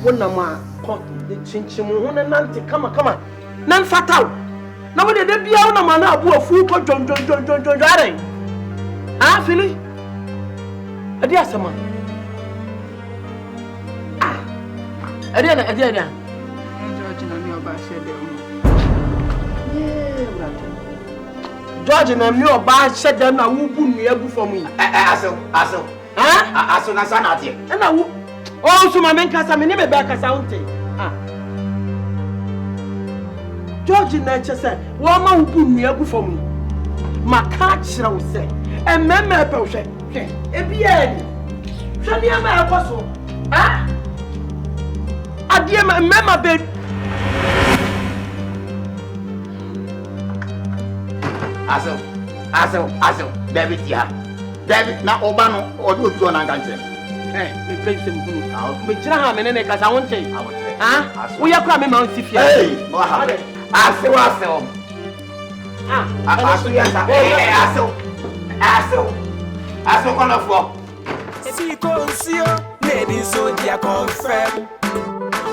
Wona ma ko de chinchim ho na nante kama. Nan fatal. Na wo de bia wona ma na abu afu ko jon are. Ah, Philly. Adi asama. Adi. George na mi oba shede na wo bu nu egu for me. Aso. Ha? Aso na sanate. Na wo. Oh, so ma Nkansah me ne be kasa unte. Ah. George na chese wo ma wo bu nu egu for me. Maka kire wo se. Ememe pe wo hwe. Ebi ani. Hwe ni ama ekoso. Ha? Adie ma mema be Aso. David ya. David na obano odu otu na Nkansah. Me pense mu. Me kira ha me ne kasa wonte. Ha? Wo ya kwa me ma nsifia. O ha. Aso. Aso ya sa. Aso kono fo. Si konsio lady so dia confirm.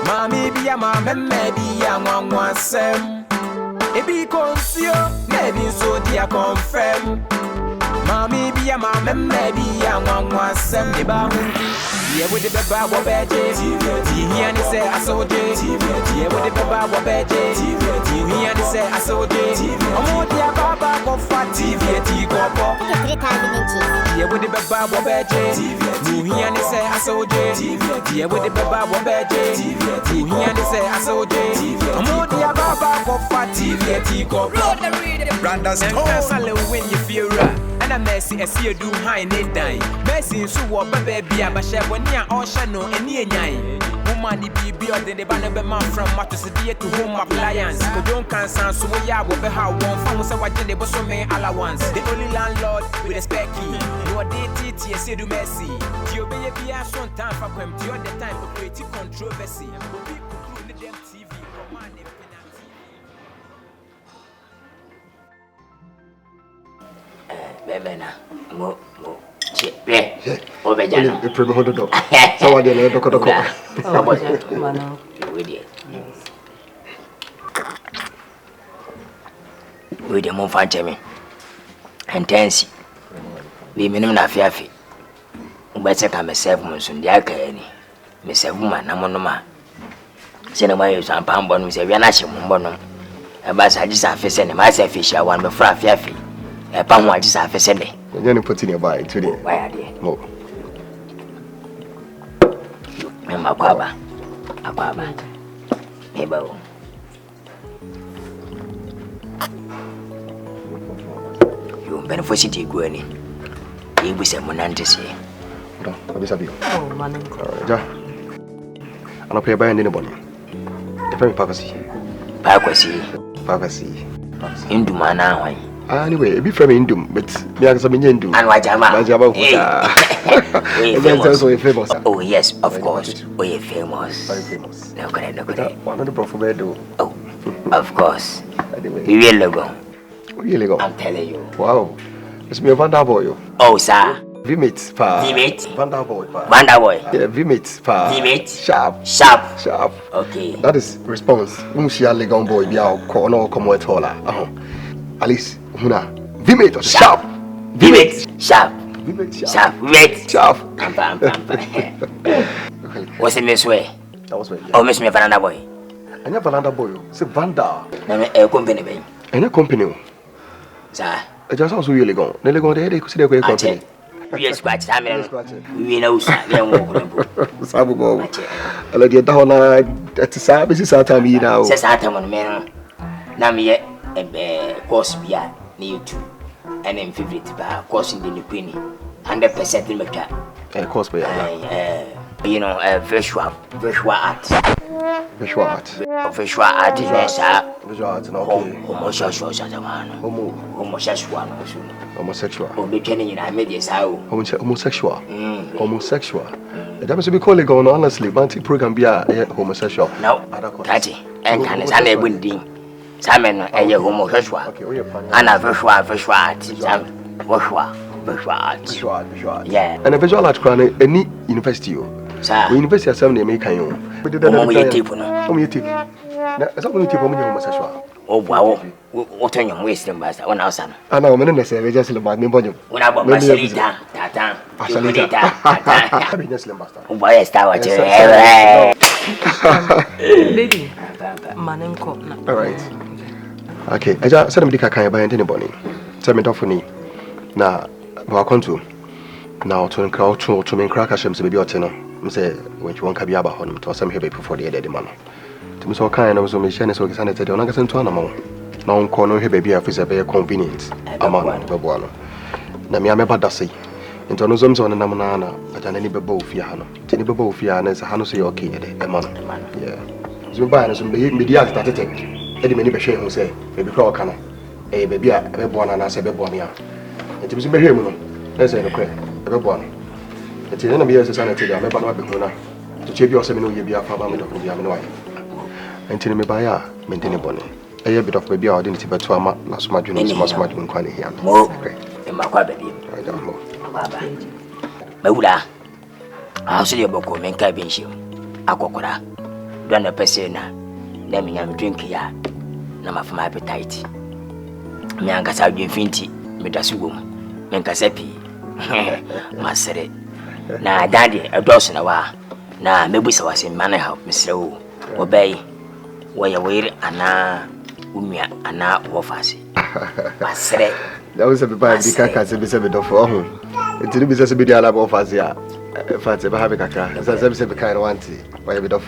Mami bia ma memme bia nwanwa sem. Ebi konsio lady so dia confirm. Mami bia ma memme bia nwanwa sem. Eba hundi ye wo de beba wo beje. Ti hia ni se asoje. Ye wo de beba wo beje. Ti hia ni se asoje. Omo dia baba ko fati ti ko po. Ye wo de beba wo beje. Ti hia ni se asoje. Ye wo de beba wo beje. Ti hia ni se asoje. Omo dia baba ko fati ti ko po. Brandon Nkansah Lilwin you feel right. And a mercy Asiedu high need die. Mercy so what baby a bashe woni a osha no eni enyan. Woman the bibi or the banner be man from Matosidi to home appliance. Ko don Nkansah so we ya wo be how one fam say wa jende bo so me allowance. The only landlord with a spare key. No dey titi Asiedu mercy. Ti obeye bia so time for kwem ti all the time for create controversy. Obi kukuru ni dem TV command Bebena mo chepe obejana e prebe hodo do sawade le doko saboje mana we de mo fante me intense we minum na afiafi ubetse ka me serve mo so ndi aka ani me serve ma na mo no ma se na ma yeso ampa mbo no se wi na hye mbo no e ba sa ji sa fe se ne ma se fi sha wan me fra afiafi e pa mo aji sa fe se ne you need put in your buy today why are they no me makwaba me ba o yo benefit ti go ani e bu se mo nante se no abisa bi Oh, man. ja ana pe buy ndine boni e fe mi pakasi induma na hwan anyway be from indum but me aka me ndum and wajama so famous oh yes of course we famous very famous no correct one of the profile do oh of course anyway we will go I'm telling you wow it's me Vanda boy oh sir Vimate pa Vimate Vanda boy pa yeah Vimate pa sharp okay that is response she legon boy bia ko no come at all at least huna Vimate sharp what's in this way that was way oh miss me Vanda boy anya Vanda boy say Vanda na me company be anya company sir e just so you legon dey ku see dey company we scratch time we know sir we won sabu go ala dia da na at sa be sa time yi now say sa time no me na me course bia na YouTube and in favorite ba course in the queen 100% in meta course be you know visual art visual art yes visual art no homosexual obi tene nyina media sao homosexual that must be calling on honestly banty program be homosexual no tati en kan sa na ebu ndin Simon, a homosexual. And a visual art. Yeah. And a visual art crown any university. Sir, university of some make you. But the only tip. That's only tip on homosexual. Oh, wow. What are you wasting, Master? 1 hour. I know, I'm just about me. When I bought my Salita, Tata, why is that what Baby, man, all right. Okay, I just said I'm can't buy anybody. Tell me for me. Now, I come to now to crowd to me crack a shame to be your tenor. I say, when you want to be about him to some heavy before the other man. To me, so kind of so me share so sanity on a to animal. Now, corner here baby is a very convenient. Among the Babuano. Namia Badasi. Into no zones on a namana, but an any bebo fiano. Tinibabo fiana is a Hanusi or key, a man. Yeah. Zumba and some media started. Eddie many bashing who say, baby crow canna. A baby a bebo and I say bebonia. It was a very moon. Let's say no crack, a bebo. It's in the years of sanity, I'm about Babuna. To check your seminal, you be a father of the Yamino. And tell me by ya, maintain a bonnet. A bit of baby identity, but to a last margin is most margin quite here. More in my baby. I don't know. Maula, I'll see your book of cabin shoe. Aquacora. Don't a persona. Naming I'm drinking ya. Nama for my appetite. Nkansah Infinity, Medasugum, Nkansah Masere. Na daddy, a dozen hour. Na maybe so was in manner help, Mr. Obey. Where you wait, and now, Umia, and now, Wofasi. Masere. That was a bad Dicaka, a bit of home. It didn't be such a bit of Fazia. If I ever have a caca, as I said, a kind of auntie, by a bit of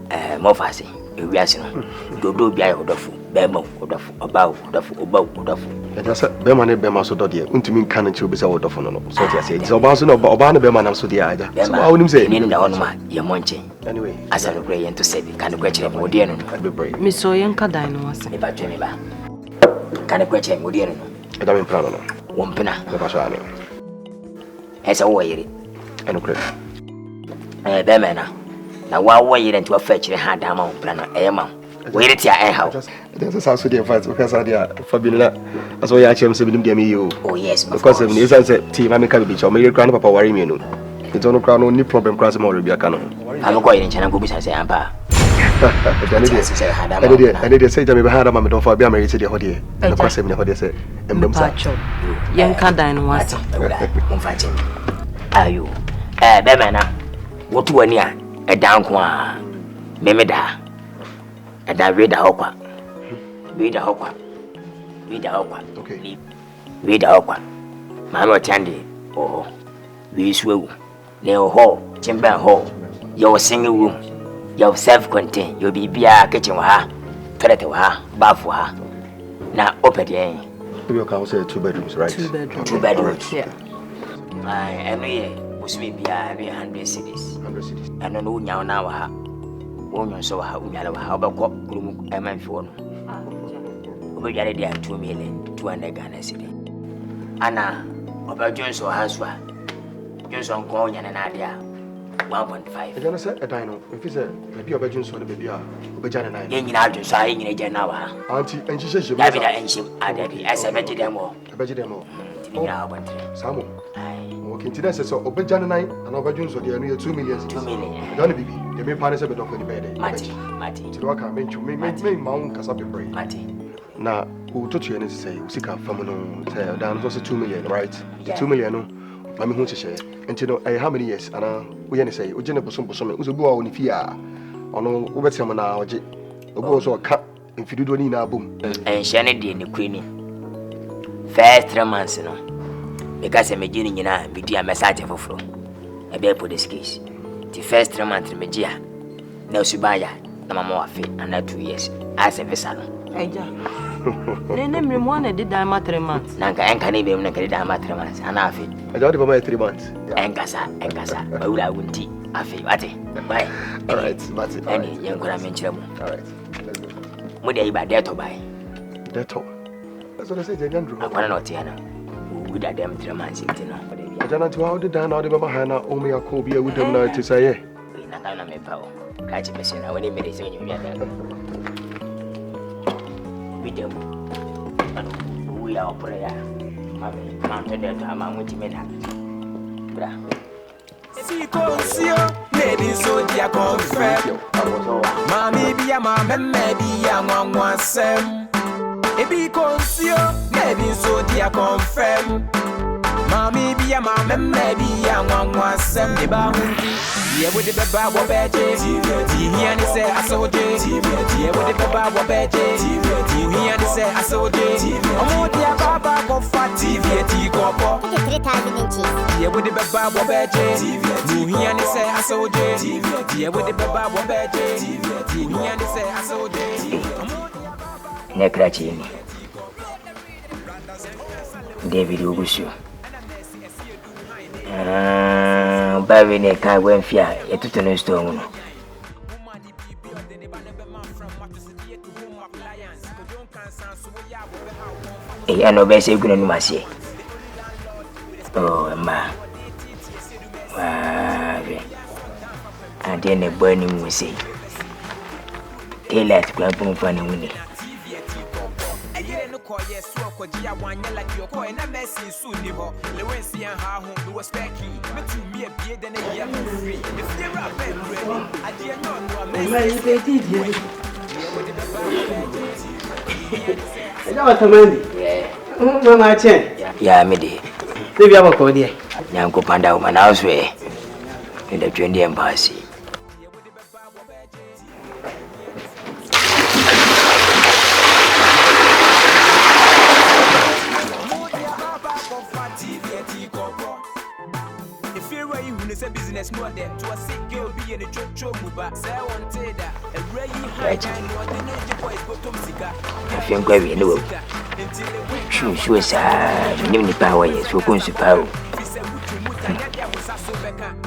Mofasi, you reason. Do be out of Bemo, about. And just Beman and Bema so dear, Untimin cannon to be so out of so I said, so Banson of Obana Beman so dear. So I wouldn't say, in the honor, your monte. Anyway, as I'm praying to say, can you question him, dear? I'll be brave. Miss Oyanka Dino was about Jemima. Can you question him, dear? I don't proud of one penna, the Basani. As a way, and okay. Bemana. Now, while waiting into a fetch, hand down on plan of Emma. Wait at your house. There's a South Sudan fight because I did for being that. That's why I actually said, you. Oh, yes, because if you say, Team, I'm a cabbage or maybe grand papa worry me. It's on the crown, only problem cross more will be a canon. I'm going in China, go beside Ampa. I did say, I'm a hard man, don't forget married to the Hodier. And of course, I'm the Hodier said, and them Yanka Dino was fighting. Are you? Bemana, what to near a down qua, Memeda. And I read the hawker. Read the hawker. Okay. Read the hawker. Mamma Tandy. Oh, we swill. Neo hall, timber hall. Your single room. Your self contained. You'll be beer kitchen with her. Toilet with her. Bath for her. Now open the end. You can say 2 bedrooms, right? 2 bedrooms. 2 bedrooms. Yeah. Every year, was me be 100 cities. 100 cities. I don't know now. Woman so how we have about room a man for no. We got it there 2 million, 200 Ghana city. Anna, about Johnson or Haswa. Johnson Coin and an idea 1.5. I don't say a dino. If it's a baby of Johnson or baby, Obejan and in out saying in a now. Auntie, and she says you have it and she added as a vegetable. A vegetable. Samo. Okay, today says so Obejan and I, and over Johnson, they are 2 million. 2 million. I don't be. The main part is a bit of any bed. Mati. To work out, make Mount Casabi brain. Mati. Now, who told you any say, we seek a family, down also 2 million, right? 2 million, I mean, who to share. And you know, how many years? And we say, Ujena Posum who's a boy on Fia, or no, over some now, also a cut if you do any now boom. And Shannon in the Queenie. First 3 months, you know, because I'm a beginning in a media message for flow. I bear put this case. The first 3 months in Media, no Subaya, no more fit, and not 2 years. As a vessel. They named me one and did that 3 months. Nanka and can even make it down 3 months, and I feel. I don't remember 3 months. Nkansah, I would have won tea. I feel, bye. Alright, that's it. Any young Grammar. Alright. Would they buy that to buy? That's what I said, Andrew. I want not Tiana. Would I them 3 months in dinner? I don't know how the down out of my hand, only a cobia with them now to say, Catch a person when he made it. be them. We are prayer. Mounted that I'm going to make that. See, maybe so dear confirm. Mammy be a mamma, maybe a one sem. It be conceal, maybe so dear confirm. Mammy be a mamma, maybe a one sem. The bounty, yeah, with the baba badge. He and say, I saw J. Yeah, with the baba badge. He and say, I saw J. Oh, dear baba go fat TV, T-Copo. 3,000 inches. Yeah, with the baba badge. He and say, I saw J. Yeah, with the baba badge. He and say, I saw J. Necratini David Ugusu. Baby, ne can't go and fear a tutor stone. I know best you couldn't mercy. Oh, ma. And then a burning will say, daylight clapping for the winning. Yes, so could you want you like your coin and messy soon? Lilwin see and how who was specky. But to me a beard than a year free. If you're a bed ready, I dear not yeah, me. Maybe I will call you. Yanko Panda woman house way in the 20th embassy. Business more than to a sick girl be in a church, but say one day that a really high time or the nature boys go to Musica. I think very low. She was a new power, yes, who comes to power.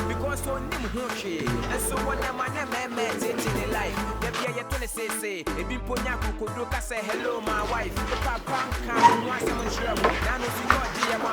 Because so new and so one man met in life. The year 26, a big ponyaku could look and say hello, my wife. Papa can't want someone sure. Now, no, see what dear my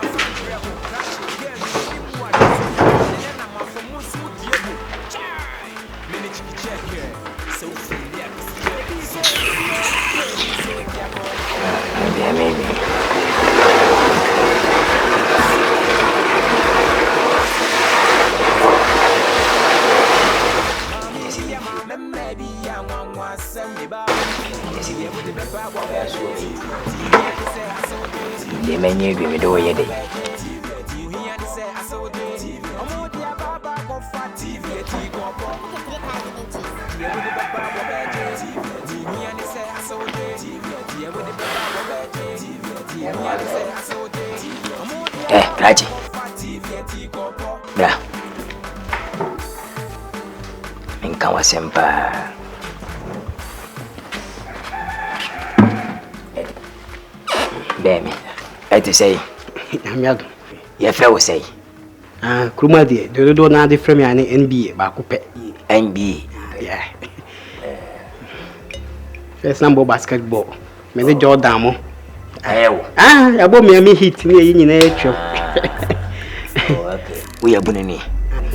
they may need me do it. Raji. Bra. Nkansah sempa. Bemi. I say. Amiado. Ye fe wo say. Kruma de do na de frame ya ne NBA ba ko pe. NBA. Yeah. First number basketball. Me de Jordan mo. Ayewo. Ya bo me hit ni yi nyina etwo. Okay. We are bunini.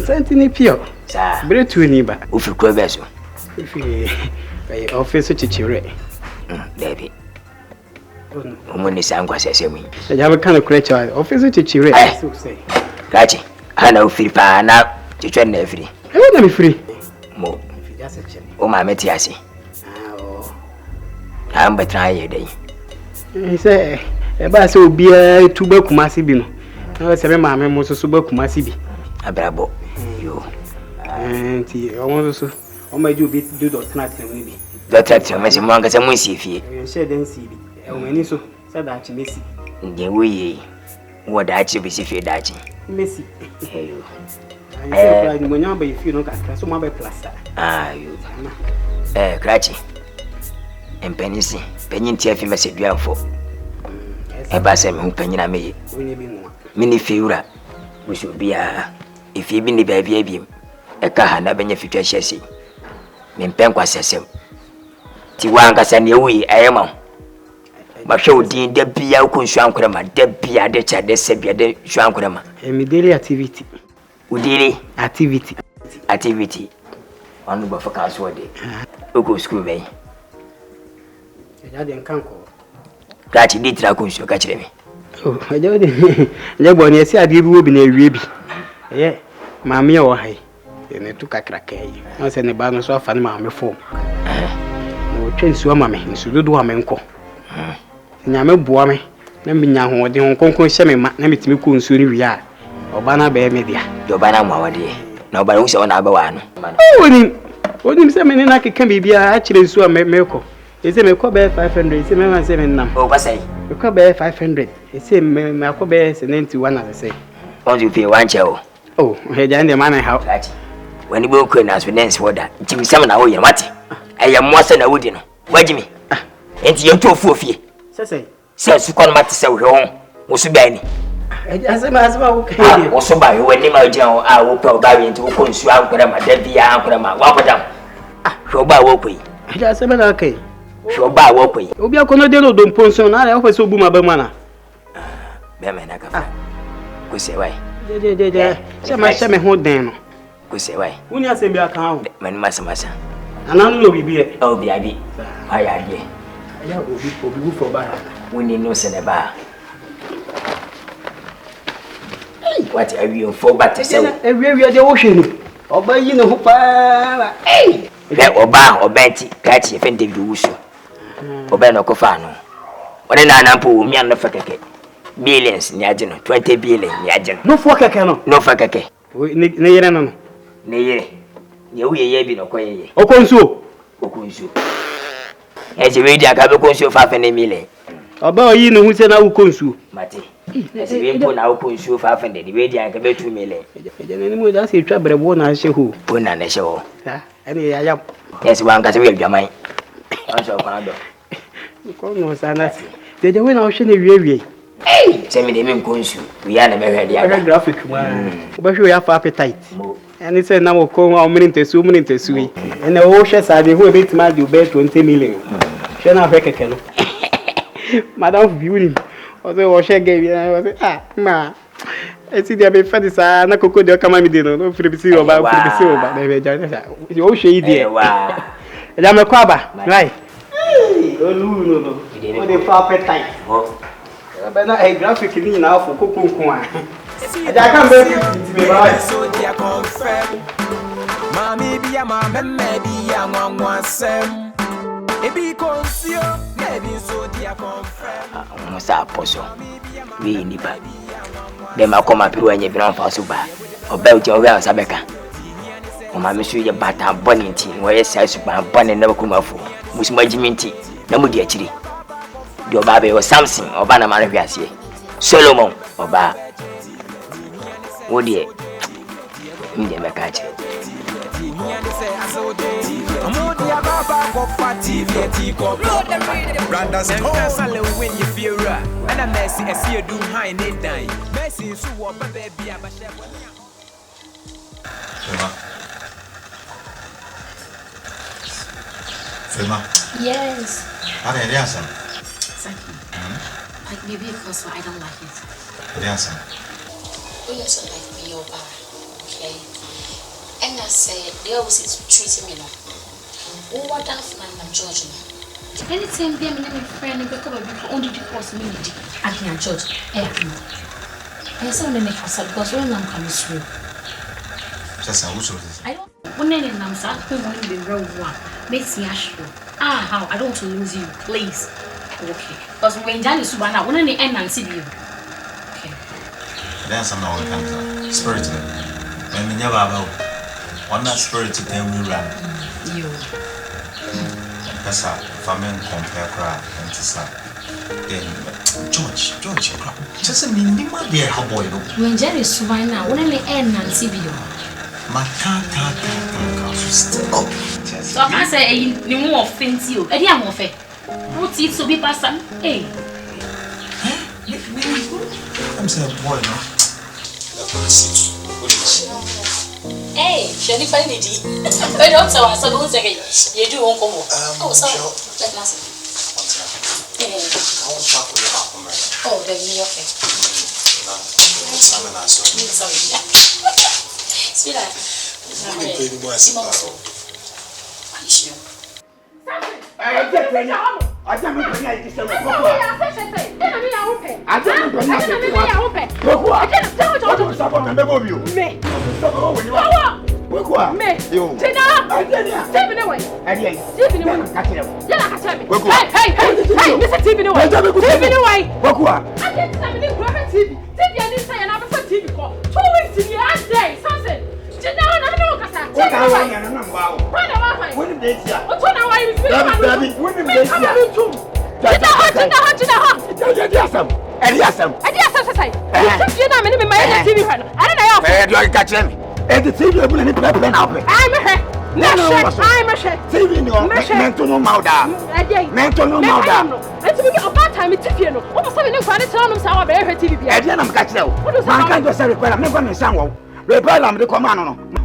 Santini pio. Sa. Bretu ni ba. O fi kro be so. Fi office chichire. Baby. Umuni sangwa sesemi. Ya be kan kure office chichire. So say. Raji. Ana o fi pa na chichwe na free. E na me free. Mo. O ma meti ase. I'm betraying day. He say, e ba se obi a tuba kumasi bi no. Na se be ma me mo so so ba kumasi bi. Abrabo. Yo. Ti o mo so o ma ju bi do dot ni bi. Dot me se mo anga se mo si fie. E she den si bi. E o mani so se da chi mesi. Nde we wo da chi bi si fie da chi. Mesi. Yo. Ai se mo nya ba fie no ka so mo ba plaster. Yo. Krachi. Empenisi, penyin tia fi message duanfo. E ba se me hu penyina meye. Mini fiura. Busu bia ifi bi ni baabi abiem. E ka ha na benya fitwa hyese. Me mpen kwasesem. Ti wanga sa ne wi ayema. Ba hwe odin da bia ku nsu ankorama, da bia de cha de se bia de nsu ankorama. Mi daily activity. Udiri activity. Activity. Onu ba faka so de. Ogo school be. Ya de nkanko. Kati di tra kunsu ka kire me. Oh, aja boni esi ade bi wo bi na ewie bi. Ye, maame o hai. Ne tu kakra kai. No se ne ba no so afa ne maame fo. No twensu ama me, nsu dodo ama nko. Nyame boa me. Na me nya ho de ho konkon hye me ma na metimi ko nsu ni wi a. Oba na be me dia. Do ba na mwa wade. Na oba wo se ona aba wa no. Onim se me ne na keka bibia a kire nsu a me ko. Ese me ko be 500, ese me ma se me nam. O ba sai. Me ko be 500. Ese me ko be 91 as I say. On you pay one chair. Oh, he jan the man how. When you go to as we dance for that. Jimmy Sam na wo yen what? I am more than a woody no. Why Jimmy? Enti you to fu fie. Say. Say su kon mate say wo ho. Wo su ba ni. Asema wo kai. Wo su ba wo ni ma gyan a wo pe o ba wi enti wo ko nsu an kwara ma da bia an kwara ma wa kodam. Hwo ba wo koi. Asema na kai. Hwo ba wo koi. Obi akono de no do mponso na ala ofese obu ma ba mana. Be me na ka. Ko se wai. Je. Shema ho den no. Ko se wai. Woni asem bi aka ho. Man masa. Ananu no bibi e. O bi abi. Aya de. Aya obi wu for ba. Woni no se ne ba. What are you for but to say? Every day wo hwe ni. Oba yi ne ho pa. Le oba obeti kachi fende bi wusu. Oba no ko fa no. One na na po mi an no fa keke. Billions ni aje no 20 billion ni aje no. No fa keke no. No fa keke. Ne yere no. Ne yere. Ye wo ye bi no ko ye. Okonsu. Eje we dia ka be konsu 5 million. Oba yi ne hu se na ukonsu. Mate. Eje we mpo na ukonsu 500 we dia ka be 2 million. Eje ne mu da se twa brebo na hye ho. Po na ne hye ho. Ha, ene ya yam. Yes wan ka se we adwaman. Onso kwa do. Ko no sana. Eje we na wo hye ne wie. Say me de me konsu. We ya na me hwe dia. Graphic ma. Oba hwe ya fa appetite. Ene se na wo ko wa omintesu yi. Ene wo hye sa de ho ebetima de be 20 million. Hye na hwe keke no. Madam viewing. Ozo wo hye ge bi ma. Esi dia be fa de sa na koko de kama mi de no firibisi oba na be ja na. Wo hye yi de. Wa. Ja me kwa ba. Right. No. O de fa appetite. But na a graphic ni na afọ kokoko a. Aja kan be me ba. So dia confirm. Mami bia ma memme bia nwanwansem. Ebi konsio, ebi so dia confirm. Musa poso. We ni ba. Be ma koma piru anya bi na fa so ba. Oba uti owe asabeka. O ma me so ye bata boni nti, wo ye sai so ba boni na ko mafu. Musuma jiminti na mu di akiri. Di oba be o Samson oba na mare hwiase. Solomon oba. Wo die. Ndi me ka che. Nkansah Lilwin you feel right. And a messy Asiedu high need die. Messi so what baby abashe. Filma. Yes. How did you answer? Exactly. Like maybe because I don't like it. What answer? We also like me over, okay? And I said they always treating me no. What after I'm George no. Anytime they are my friend and become a bit only because me I can't judge. No. I said when they make because when I'm coming through. Just a this. I don't. When I'm sad, we want to be real one. Makes me sure. How? I don't want to lose you, please. Okay. Because when Johnny Subana, when they end and see you. Okay. Then some now comes spirit. When we never about one that spirit to them we run. You. That's how family compare cry and to say. Then George, just a minimum dear how boy. When Jerry Subana, when they end and see you. My ta still. So I can't say any more offense you. I didn't offer. What's it to be person? Hey. I'm saying boy, no. Hey, Shani find it. I don't tell us about second. You do won't come. Oh, sorry. Let us. Oh, then me okay. Sorry. Sweetheart. What are you doing? I don't know when I just said, I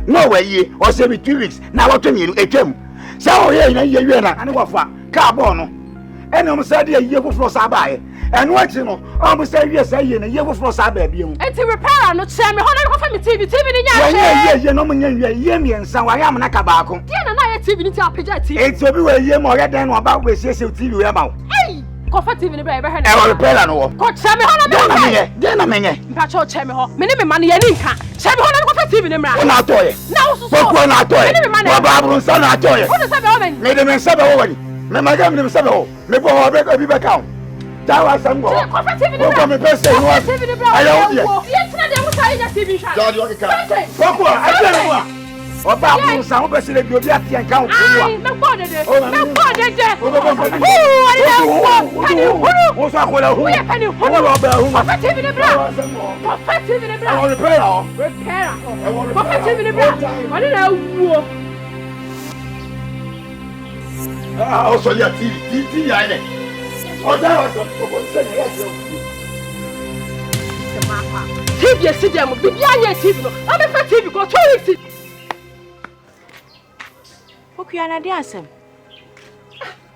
no way, or say with 2 weeks. Now what you a gem. So, yeah, and what for carbono. And I'm said a year before Sabai. And what you know, almost say yes, a year before Sabai. And to repair, not send me on TV in your no yemi and some I am Nakabaco. TV to apologize. It's everywhere year more than about with TV about. Hey, comfortable in the baby. I will repair and all. God, Sammy, then I'm in Patrol Chamber, minimum money and income. Sammy, TV in the man. Now, so not toy. Babu, son, I toy. What is happening? Made him in 7 already. My government 7. Maybe I'll break a back out. That was some more. I don't know. Yes, Babu, some person that you'll be at the account. Also, your TV, I know. Oh, that was TV, sit down. The TV. I'm a TV. Go 2 weeks. Okay, and I dare some.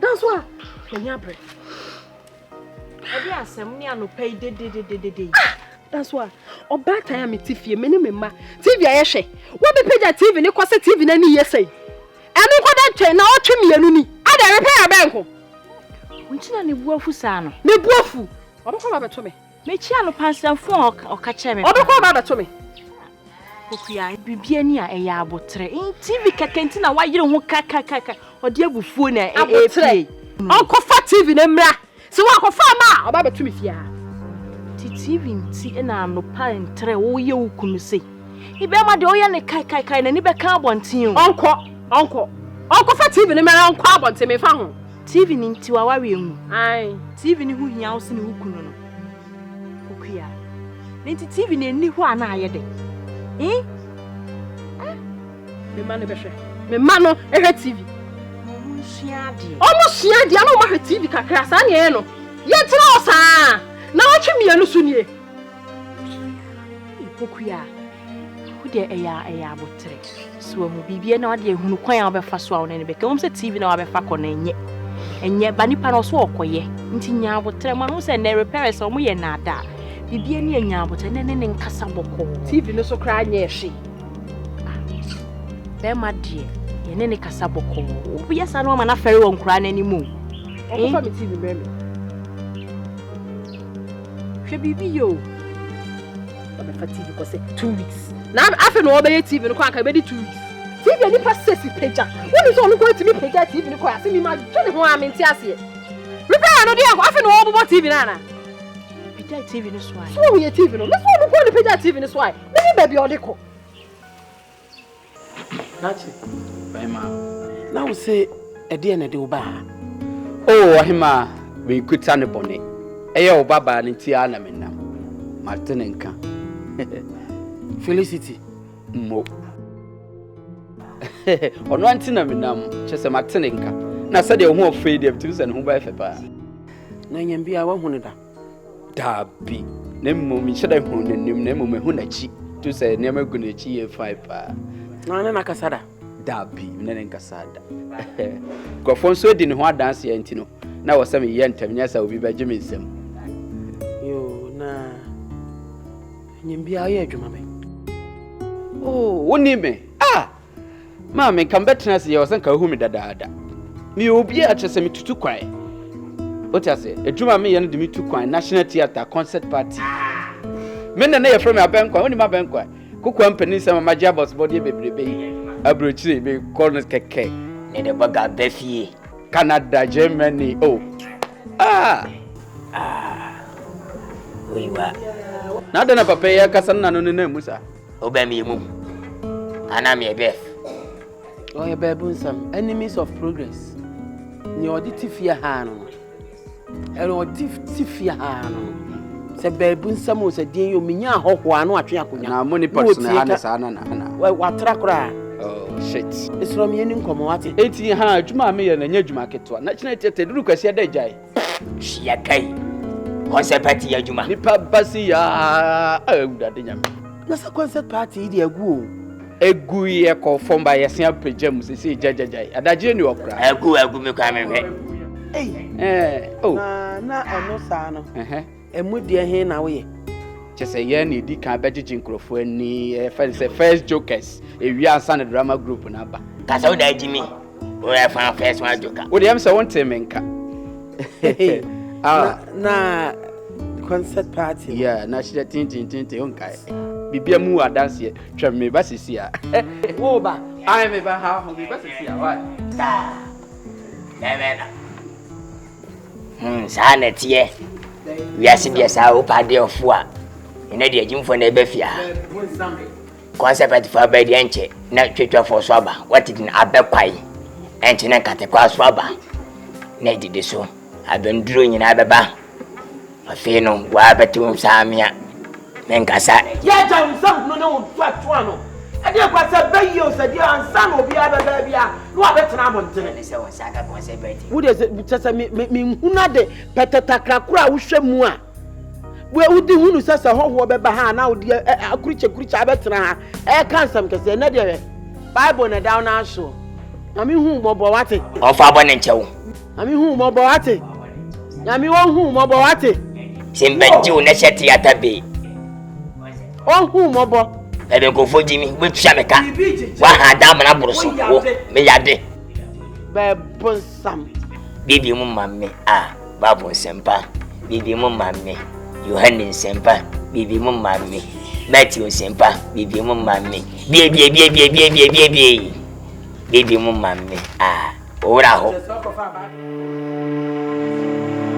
That's why. Can you break? I dare some. Me no pay. That's why. Oh, bad time. TV. Minimum. TV. I say. What be pay that TV? Ne cost TV. Na ni say. And no go that chain. Na o twi me anu ni. I dey repair bank. Unchina ni buafu sana. Ni buafu. Obekwa baba to me. Me chia no pansan fon o ka che me. Obekwa baba to me. Okuya bibia ni a eya abotre. TV kakenti na wa yire ho kaka. Ode abufuo na abotre. Onkofa TV na mra. Se wa kofa ma obaba to me fia. TV nti na no pa entre wo ye wukunu se. Ibe ma de oya ne kai na ni be ka abonten o. Onkofa TV na mra onko abonten me fa ho. TV ni nti wa wawe hu. Ai, TV ni hu hia wo se ni wukunu no. Okuya. Nti TV ni ni hu ana ayede. Me man be hwe. Me man no ehwe TV. Omo suade ana o ma hwe TV kakra sa na e no. Ye tira o sa. Na o twi mienu so nie. Okuya. Hu de eya abotre. So mu bibie na o de ehunu kwan a obefa so a wo ne be ke se TV na obefa ko na enye ba nipa no so okoye. Nti nya abotre ma no se na repair so mo ye na ada. Bibie ni enya abotre ne nkasa boko. TV no so kra nya ehwe. Be ma die ye ne kasa boko. Obu yesa no ma na fere won kra na animu. Okofa me TV be me. Hwe bibi yo. Obefa TV ko se 2 weeks. Na afa no obeye TV no kwa aka be di 2 weeks. TV ni pa sesi peja. Woni so no ko timi peja TV ni ko ase mi ma dwene ho amenti ase. Repair no dia ko afa no obo TV na na. Peja TV ni so ai. So we TV no. Me so no ko ni peja TV ni so ai. Me ni baby odeko. Nachi. Bye ma. Now we say e dia na de wo ba. Oh, ahima we kuta ne bone. Eye wo baba ne ti ana me nam. Martin nka. Felicity. Mo. Ono antina me nam. Chese Martin nka. Na say de ho ofei de bitu se ne ho ba efe pa. Na nyam bia wa hunu da. Da bi. Ne mo mi cheda hunu nanim na mo me hu na chi. Tu se ne ma gu na chi e 5 pa. Na na kasada. Da bi ne nkasada. Kofon so di ne ho adanse ya ntino. Na wo se me ye ntam nya sa obi ba gye me nsam. Yo na nyam bia ye adwuma me. Oh, woni me. Ah. Ma me kan betena se ye wo se ka hu me dadaada. Me obi a chese me tutu kwan. What I say? A drummer me and the two coin National Theatre concert party. Men and they from a bank, only my bank. Cook company, some of my jobbers body baby. A brooch, be corners cake. And the bugger Beffy. Canada, Germany. Oh. We were. Now then, papa, ya Cassandra no name, Musa. Obey me, move. And I'm a Beth. Oh, a baboon, some enemies of progress. Near Tifia Hano. Hello, Tifia Hano. Said baboon, some was a dear you mean, hawk one, what you are now, money person, what track. Oh, shit. It's from your income, what 1800, Juma me and a new market to a national theatre. Look, I said, Jay. She a gay. Concert party, Juma. Nipa Basia. Oh, that dinner. That's a concert party, dear goo. A goo year called formed by a simple pajamas, see, Jay. And that genuine opera. A goo, Hey, oh, na no sano. And with dear hen away. Just a year need the cabbage for any first jokers. If we are son drama group on Abba. That's all that Jimmy. Or I found first one joker. What am so one temenka? Na concert party. Yeah, national tintin unkai. Bibia mu a dance here. Tram me basisia. Oba. I am about how we basisia. What? Sana tie. We are seeing yes, our party of four. In a dear Jim for Nebefia. Concept for bed enche, not treated for swabber. What did an abequai? Antina catequa swabber. Neddy the so. I've been drawing in Ababa. A feno, Wabatum Samia. Nkansah. Yeah, John, some no, fat one. I did what's a bay, you said, yeah, and some will be other baby. No, I better not want to. Would it just me who not the Petatacra, who shame moi? Where would the wound says a whole behind now, dear, a creature, I better. I can't some because they're not there. Bible and a down our show. I mean, whom or what it? Of our nature. I mean, whom or what it? I mean, whom or what it? Simba June, a shetty at a bay. On whom or I don't go for Jimmy with Shamika. What had Damana me yade. Babon Sam. Bibi Mummy, Babon Sempa. Bibi Mummy. Yohanan Sempa. Bibi Mummy. Matthew Sempa. Bibi Mummy. Baby. Bibi Mummy. Ora.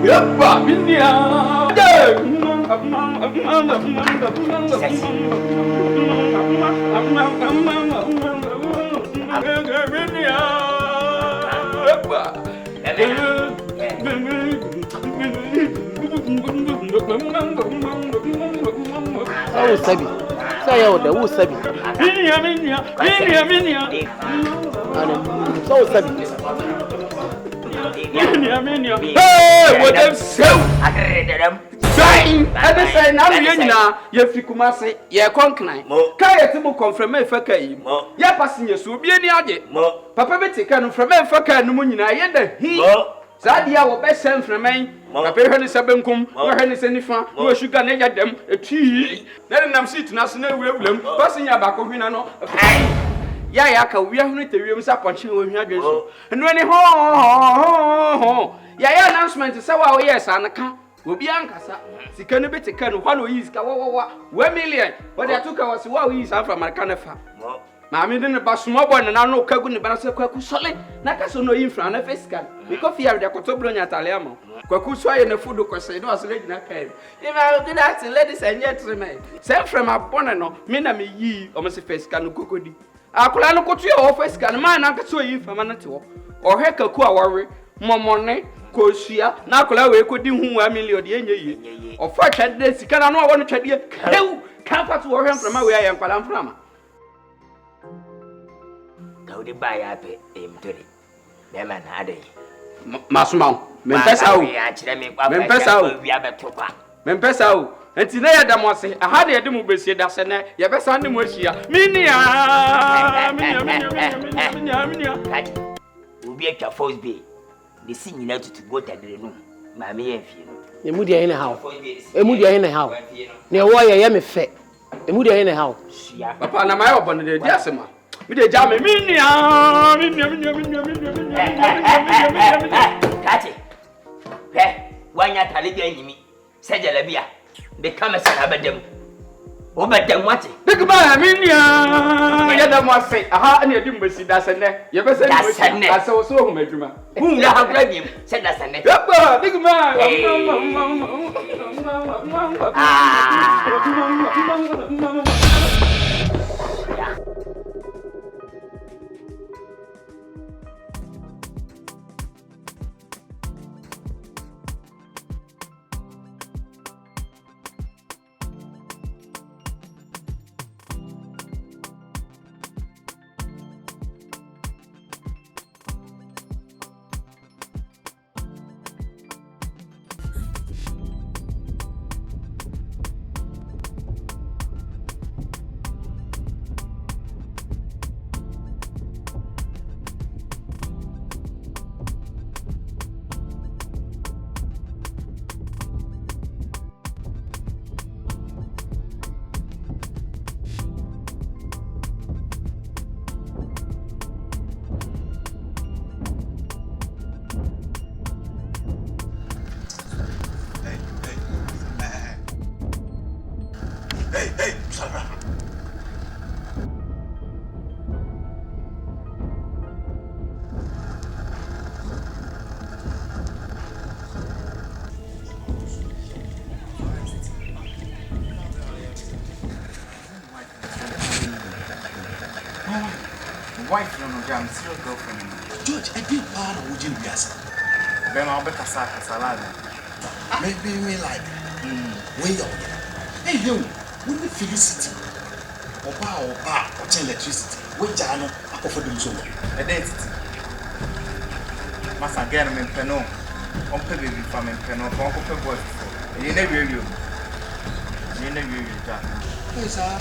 Yapa, India. Oh, Sabi. Say, oh, the who Sabi. So, Sabi. Hey, what them so? Saying, I say now you Fikumase, ye concline. Kaya Timu confirm Faka. Ya passing your so be any other. Papa Betty can from Faka no Munina, yet he. Zadia will best send from me. Papa Henry Sabenkum, or Henry Senifa, who sugar near them, a tea. Then I'm sitting as no problem, passing your back of Hinano. Yaka, we are not the rooms up on you with your and when ho, Yaya announcement to say, oh, yes, Anaka will be Nkansah. She can be taken 1 is 1 million. What I took was 1 is from my canafa. Mammy didn't about small boy and I know Kagun, but I said, Kwaku solid. Nakaso no in front of face can. Because here the Cotobron at Aliamo. Kwaku sway in the food because I was late in a cave. If I did that, ladies and gentlemen, send from a bonano, Minami ye, almost a face can cook. I could not go to your office, can man not so you from an or heck a cool worry, more money, Cosia, Nacola, we could do 1 million or 4 days. Can I know what to tell you? No, can't pass to him from where I am, Palam. Go to buy a pay him to it. The man had it. Masmau, Mempesa, we are better. Mempesa. And today, I must say, I had a demo base here, that's a your best Sunday was here. Minia, will be at your first bay. The singing out to go to the room. Mammy and Fino. The moody in a house. A moody in a house. Near why I am a fat. A moody in a house. Upon a mile upon the Jasima. With a jam, Minia. wanya talibia nyimi se jalabia be kama sana badam o badam wate big man minia ya da mo ase aha ane edi mbesi da sene ye be se ni ase wo so hu madwuma hu ya ha bra biem se da sene yaba big man Wife, no, I'm still girlfriend. George, I did part of Ujin Biasa. Then I'll be Casala. Maybe me like, way out. Hey, you, when the felicity, or bar, or electricity, which I know, I offer them so. Identity. Must again, I'm in Peno, on Pebby from Peno, Uncle Pebble. You never you. You never you, Jack. Yes, sir.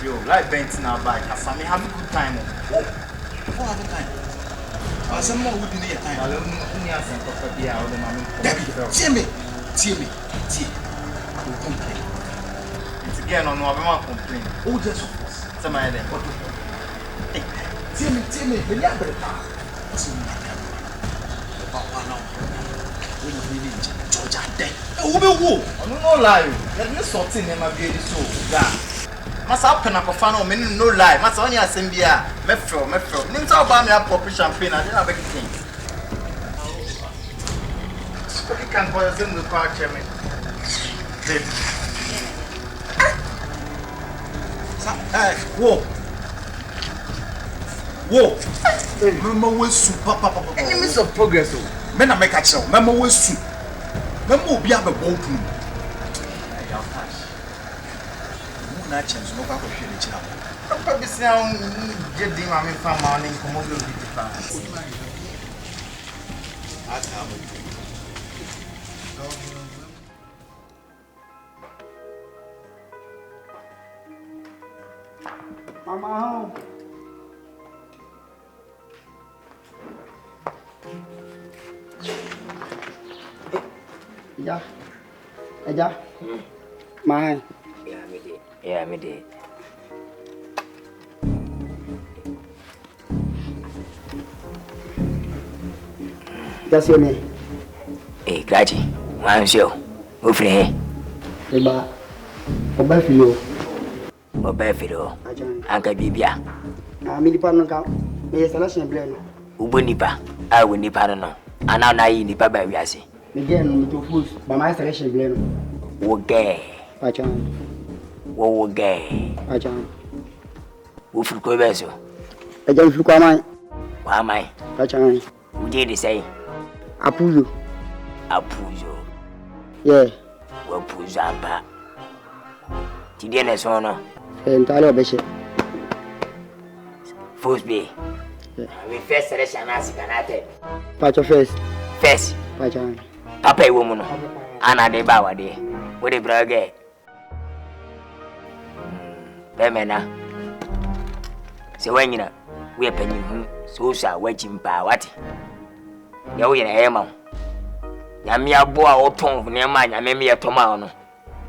Yo, like Benton now back. I saw me have a good time. Oh, for a time. I some more would need a time. I don't know some for the hour. Timmy. Will complain. It's again on one complaint. Oh, just some idea. What to do? Timmy, the younger part. Papa, no. We need George and dead. Oh, no lie. Let me sort in my baby so. Masa open up a me no lie. Masa only asembia. Mefro. Nim so ba me pop champagne and na beg thing. Okay, can call them the car chairman. Whoa. Mama we su papa. Enemies of progress. Me na make a show. Mama we su. Mama obi abe bo open. Na chance no ka ko hwe ni kira. Papa bi se am je di ma me fa ma ni komo bi obi fa. Ata mo. Mama. Eja. Mai. Yeah, me did. That's your name. Hey, Graji, I'm sure. Go for here. Eba, Obafilo. Obafilo. Anka Bibia. Me nipa no ka. Me selection blend. Ubo nipa. I will nipa no. And now I nipa ba wiase. Me get no to fools, but my selection blend. Woge. Achan. Woge. Achan. Wo furu ko beso. Eja furu ko amai. Wa amai. Achan. Wo dey dey say. Apuzo. Yeah. Wo puzo amba. Ti dey na so no. Entale obeshe. First be. Yeah. We first selection as kanate. Pacho first. First. Achan. Papa e wo mu no. Ana de ba wa de. Wo de brage. Bemena. Se wanyina. We panyin hu. So sa wachimpa wati. Ya wo yena ema. Nyame aboa oton ne ma nyame me yetoma no.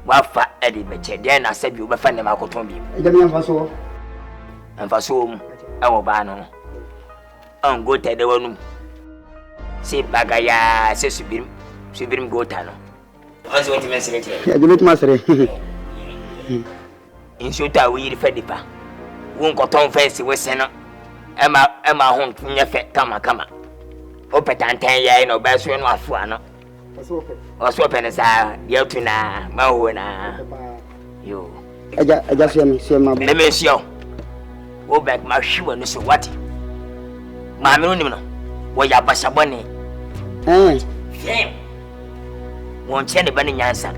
Wafa edi beche de na sabi obefa ne makoton bi. Ejami amfaso. Amfaso mu ewo ba no. Ango tede wonum. Se bagaya se subirim. So very go tano. Also want to message. Ya jibet masere. In shota we refer dipa. Won ko ton face we se no. Ema hon nya fe kama. Opetantan ya no ba so no afo ano. Oso pe ne sa dia tuna ma ho na. Yo. Eja se ma. Le me sio. Wo back ma hwiwa no so what? Ma me no nim no. Wo ya basabone. Fem. Won chene ba ne nyansa.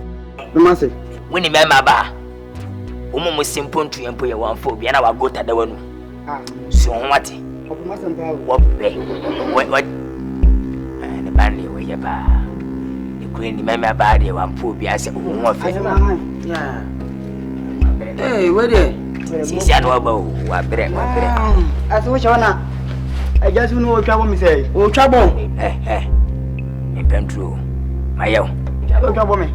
Numase. Woni me ma ba. Omo mo simple ntu yempo ye wan fo bia na wa gota da wanu. So what? What be? What? Ne ba ne we ya ba. Ne kure ni me ma ba de wan fo bia se wo fe. Yeah. Hey, where there? Sisi anu ba wa bere. Ati wo shona. Eja su no twa bo mi say. O twa bo. Me pentro. Mayo. O twa bo me.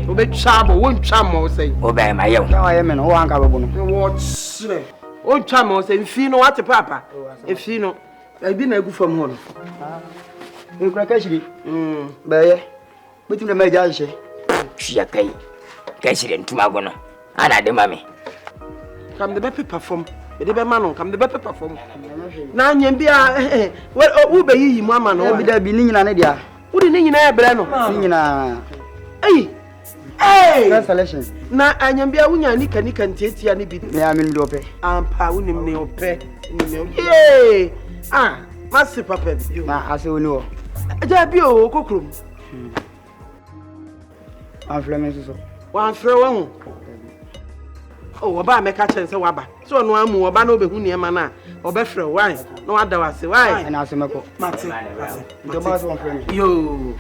O be twa bo, won twa mo say. O be mayo. Twa ye me no wo anka bo no. Wo tsre. O twa mo say mfi no wate papa. Efi no. Ebi na egu fam ho no. Nkura ka shiri. Ba ye. Bitim na meja hye. Hia kai. Ka shiri ntuma go no. Ana de mame. Come the paper form. The be man come the paper form. Na nyem bia wo be yi mu ama no. Bi da bi ni nyina ne dia. Wo di ni nyina e bre no. Ni nyina. Cancellation. Na anyam bia wunya nika ntiatia ne bi. Me amen do pe. Ampa wonim ne ope. Yey. Masi papa bi. Na ase woni wo. Aja bi o kokrom. Aflame so. Wan frɛ wo ho. Oh, oba meka chen se waba. So no amu oba na obehu ne ma na. Obefrɛ wan. Na wada wase wan. Na ase meko. Mate. Do ma so frɛ. Yo.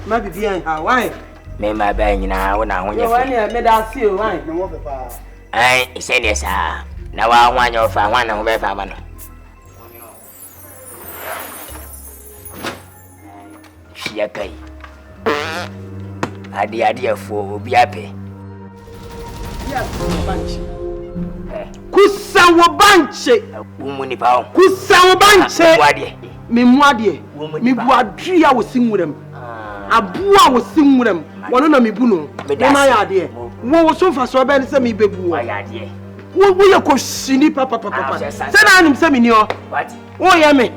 Ma bibia en ha wan. Me ma ba nyina wo na ho nye. Yo wan e me da see o wan. Me wo fe pa. Ai, ise ne sa. Na wa nwanya ofa wan na ho be fa ba no. Hia kai. Adi afo obi ape. Kusa wo banche. Umuni bawo. Kusa wo banche. Me muade. Me buadri a wo sinwurem. Abua wo sinwurem. Wono na me bu no. Me ma ya ade. Wo so fa so be se me bebu wo. Ya ade. Wo ye ko shini papa. Se na anim se me ni ho. What? Wo ye me.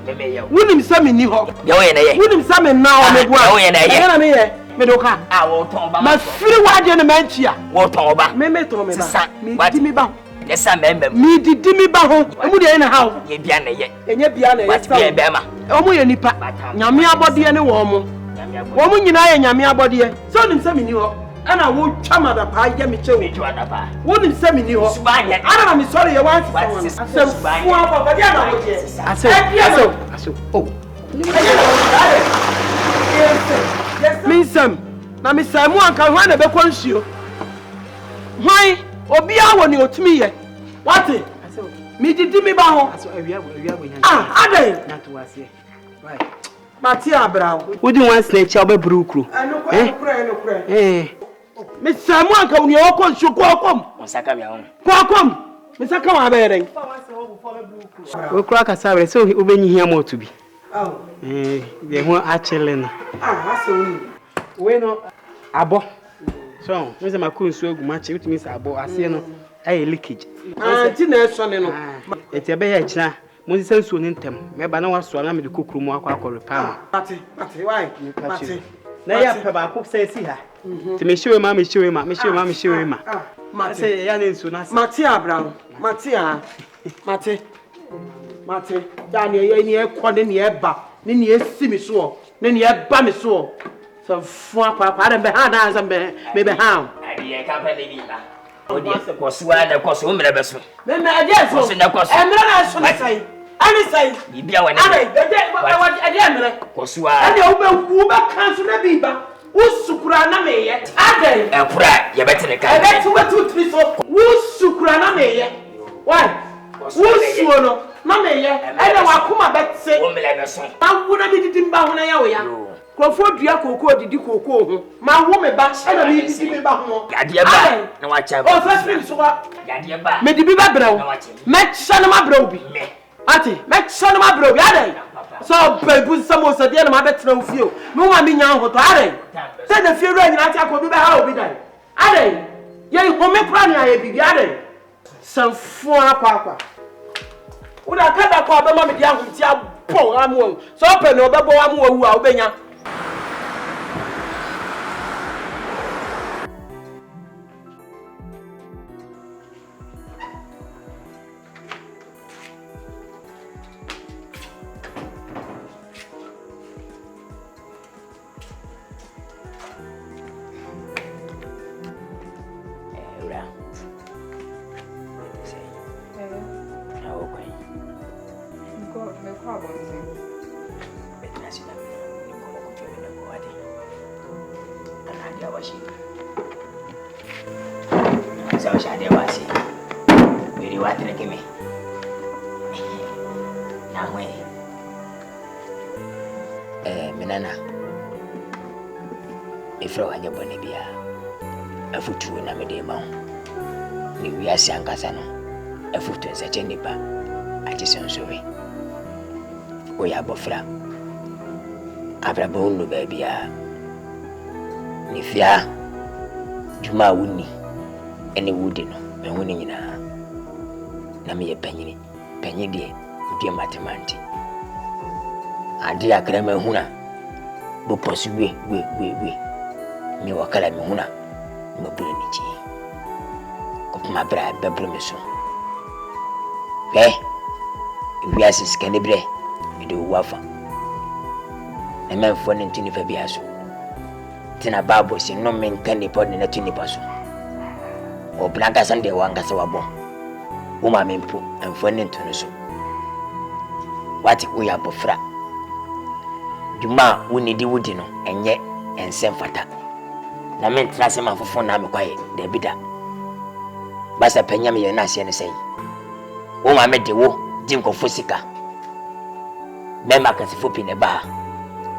Wonim se me ni ho. Ya wo ye na ye. Wonim se me na o me bua. Ya wo ye na ye. Na me ye. Me doka. Wo ton ba. Ma firi wade na manchia. Wo ton ba. Me ton me ba. Me di mi ba. Yesa memem. Me didi mi ba ho. Emu de na ha. Ye bia na ye. Enye bia na ye. What bia be ma. Omu ye nipa. Nyame abode ne wo mo. Wo mu nyina ye nyame abode. So nim se me ni ho. Ana wo twa mada pa ye me che wo. Me twa da pa. Wo nim se me ni ho. Ana na me sorry ye wan se. Asem fu aba dia na wo je. Aso. Oh. Minsem. Na me sai mu anka hwan na be kwansuo. Hwan obi awo ni otumi ye. Wate? Mi didi mi ba ho. Aso awia bo nya. Adai. Na to ase. Right. Mati abrawo. Wodi wan snatch oba brukru. Enokure. Me sai mu anka oni o kwansuo ko akom. Osaka bia ho. Ko akom. Me saka wa be ren. We kura ka sabre so obenyi hia mo to bi. They want actually na. Aso we no abo. So, me say my cool so gu match with me say abo ase no. Ay leakage. Ti na eso ne no. Eti be ya kina. Mo say nsuo ne ntem. Me ba na waso na me de kokuru mu akwa repair. Pati, why? Pati. Na ya pe ba ko say si ha. Ti me show ma. Mati say ya ne nsuo na. Mati Abraham. Mati. Ya ne ye ni e ko ne e ba. Ne ni esi mi so. Ne ni e ba mi so. So fu akwa dem be ha na ansem me be ha. Adi ka pa le bi ba. Odi kosuwa na kosu o mre be so. Me adi so. Kosu na kosu. Emre na so na sai. Ani sai. Bibia wa ne. Adi emre. Kosuwa. Adi wo be kansu na bi ba. Usukura na me ye. Adi. Ekura ye betene ka. E betu wetu tri so. Usukura na me ye. Why? Usuo no na me ye. E na wakoma betse. O mle be so. Ma wo na mi didi mba ho na ya wo ya. Krofo dua koko didi koko ho. Ma wo me ba. E na mi didi me ba ho. Yade ba. Na wa cha ba. O first thing so wa. Yade ba. Me di bi ba brɛ wo. Me chana ma brɛ wo bi. Me. Ati, me chana ma brɛ wo bi. Adai. So baby some so dey na ma betra wo fie o. Me wo ma me nya hoto are. Say the fie ru nyina ti akobi be ha obi dai. Are. Ye ho me kra ni aye bibi are. Sanfo akwa. Wo da kada kwa be ma me dia ahom ti abon amu. So pe no be bo amu awu a obenya. Minana ifra wanya bone bia afutu na mede ma ni wiase Nkansah no afutu nsache nipa atisonsowe oya bofra abrabo nu ba bia ni fia juma wuni ene wudi no me huni nyina na me ye panyini die die matemanti adi akra me huna bo posuwe we mi wakala mi huna mo bure ni chi ko ma bra be bure mi so wi asis kanibre ide wafa na me fo ni ntini fa bia so tina babo si no men kan ipo ni na tuni paso o blanka sande wanga se wabo wo ma mempo amfo ni ntunu so wati uya bofra juma woni di wudi no enye ensem fata na men trase ma fofo na me kwaye da bida basa panya me ye na ase ne sei wo ma me de wo di nkofo sika me makasifo pi ne ba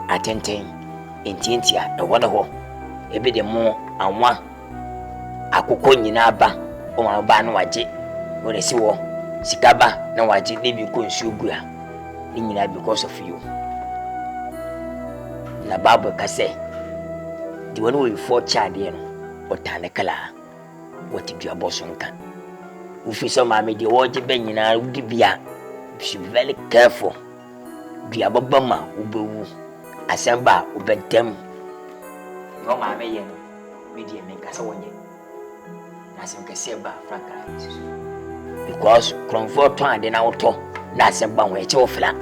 atenten entintia e wona ho ebe de mo anwa akoko nyina ba o ma ba no waje wo ne si wo sika ba na waje ne bi ko nsu gua ni nyina because of you na babu kase di woni we for chade no otane kala wati dua boso nka ufi so ma me di woje be nyina udi bia be very careful dua babama ubewu asemba ubedem no ma me ye no me di me kasa wonye na sem kase ba franka because comfort ande na woto na asemba wo eche ofla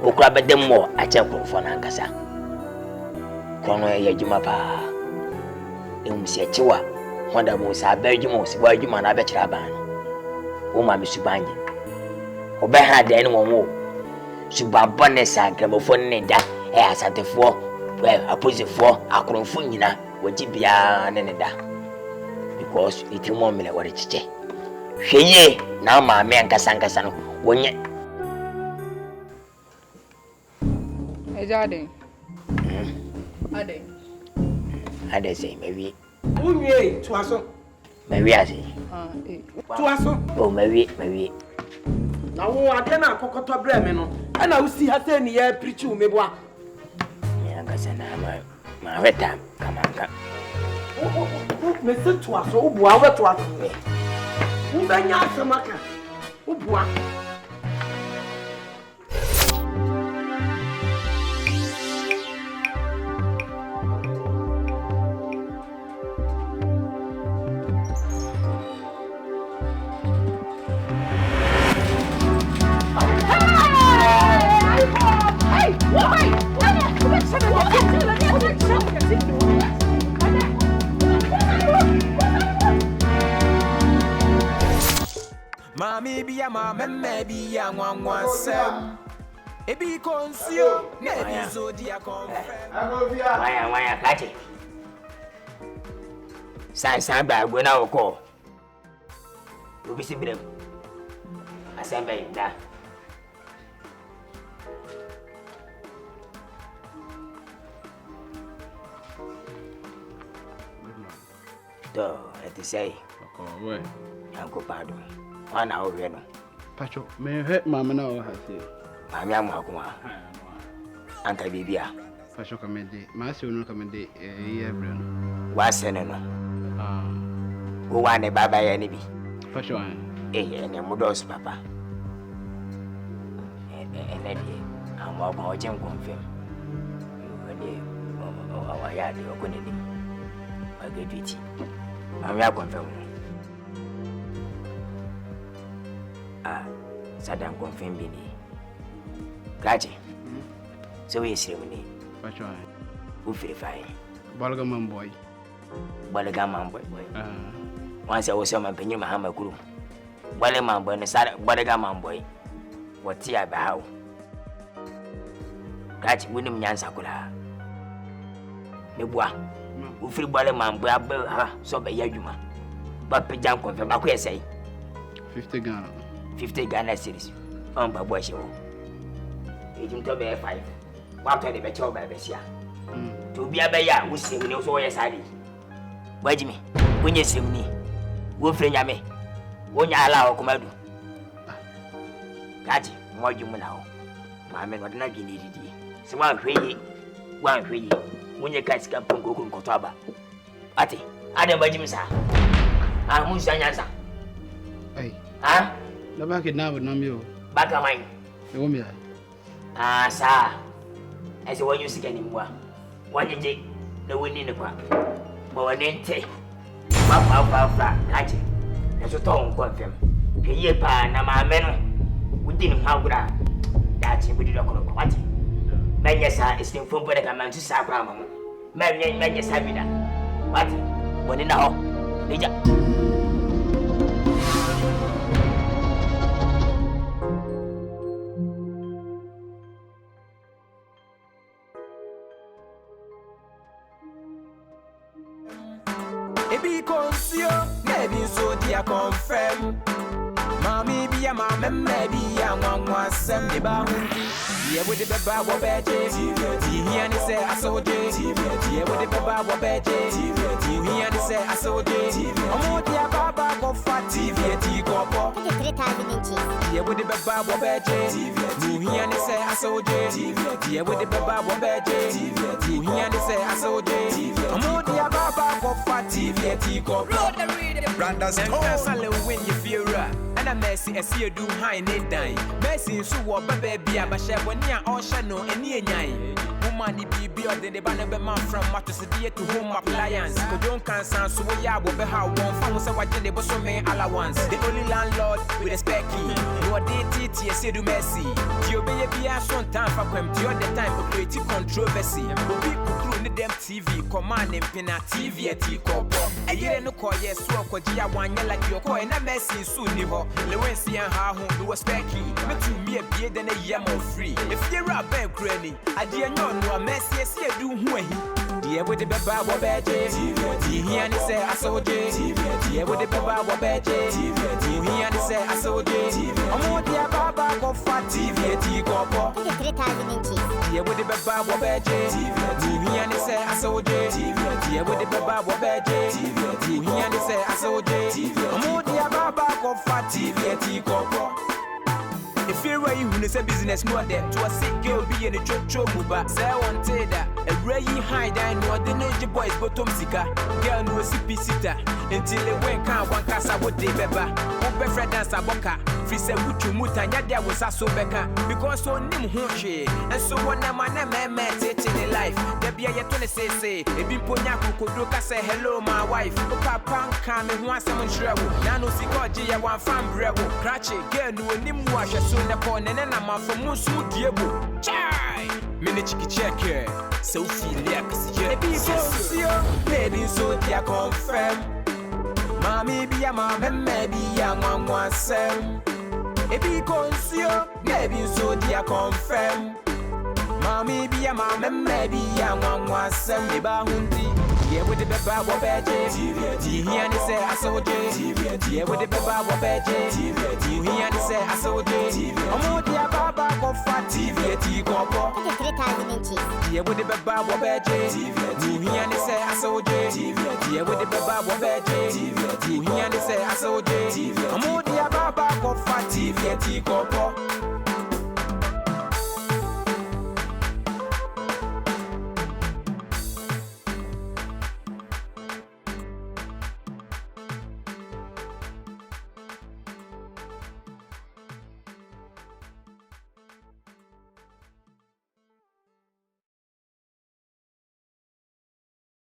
okura bedem mo ache comfort na Nkansah kono ya juma pa si echewa wanda mo sa ba juma si ba juma na ba kira ban o ma mi subanye o be ha de ni won suba bonus agramofo ne da asatefo aposefo akrofo nyina waji bia ne da because it mo mele wore chiche hweye na ma me Nkansah no wonye ejade Ade say maybe unye tuaso maybe ase tuaso oh maybe na wo ade na akokoto bra me no ana wo si ha se ni ya preach wo meboa me Nkansah na ma weta kamanga me se tuaso wo bua wo tuaso wo banya asamaka wo bua Mami biya mama biya nwansem ebi konsio na ebi zodia confirm waya kache san ba gwe na oko obi si brem asemba inda to eti say we yanko pado wana o we no pacho me he mama na o ha se I'm young, Uncle Bibia. Fashion comedy, Master no comedy, everyone. What's in it? Who want a baba any be? Fashion, and a mudos, papa. And I'm about Jim confirm. I had your good name. I get it. I'm not confirm. Sadam confirm Bini. Gaji. So we see me. Fashion, who feel fine? Balgaman boy. Balgaman boy. Once I was some opinion, Mahama Guru. Balgaman boy, and Balgaman boy. What's here about? Gaji, William Yansakula. Meboa wo free bole man bo abel ha so be yadwuma ba pejam confirm akwa say 50 Ghana series on ba bo shewo ejum to be 5 wa to de be chew ba be sia to bia be ya wo sem ni so wo yesade wajimi wonye sem ni wo free nyame wonya ala o komadu gaji mo dwum na ho ma me no de na dwi ni didi se wa hweyi Munye kasika pongo ko nkotoaba ati ade bajim sa mun sanya sa la ba ke na bo no mi o baka man e wo mi sa ese wonyu sika ni mwa wanyeje na woni ne kwa bo woni nte ba kaje na so to nko fem heye pa na ma me no wudi ni hagura dachi budi dokoro kwati Manya sa isin fun bode ka man tu sa kwa mamu. Manya sa bida. What? Boni na ho. Deja. Ebi konsio, maybe so dia confirm. Mami biya mama maybe ya nwa sem de ba hundi. Yeah, with the baba wa beje. He and say I saw it. Yeah, with the baba wa beje. He and say I saw it. Omo dia baba go fat TV ti go po. 3,000 inches. Yeah, with the baba wa beje. He and say I saw it. Yeah, with the baba wa beje. He and say I saw it. Omo dia baba go fat TV ti go po. Brandas Nkansah Lilwin you feel right. And a messy Asiedu high need dying. Messy so what baby but she when ya all shano any nyai. Woman the baby or the banner be man from mattress to home appliance. Ko don't Nkansah so we ya be how one phone so what they boss me allowance. The only landlord with a spec key. No DT Asiedu Messi. You be a son time for them to the time for creative controversy. People crew need them TV command them pina TV at Kopo. A year no call yes so ko dia wan like your call na Messi soon ni ho. Lilwin see how who was specky. Me to me a beer than a year more free. If you're a bank granny, I dear no Messi Asiedu who he. Dear with the baba wa beje. He and say I saw it. Dear with the baba wa beje. He and say I saw it. Omo dear baba go fat TV ti go po. 3,000 inches. Dear with the baba wa beje. He and say I saw it. Dear with the baba wa beje. He and say I saw it. Omo dear baba go fat TV ti go po. If you're right, you say business no that to a sick girl be in a chocho muba. Say one say that a ray high down no the nage boys bottom sika. Girl no CP sita until they went can one casa what they beba. Open friend dance a boka. Free say mutu muta there was a so beka. Because so nim hunche. And so one man met it in life. There be a 20 say if you put Nyaku say hello my wife. Papa can me want someone trouble. Now no sikoji ya one fan bravo. Cratchy girl no nim wash so na corner and I'm from Musu Diabo. Chai! Minute check here. So feel like maybe so dia confirm. Mami be a mama, maybe young one sem. Ebi consio, maybe so dia confirm. Mami be a mama, maybe young one sem. The bahundi. Yeah, with the baba wa beje. He and say I saw it. Yeah, with the baba wa beje. He and say I saw it. Omo dia baba go fat TV ti go po. 3,000 inches. Yeah, with the baba wa beje. He and say I saw it. Yeah, with the baba wa beje. He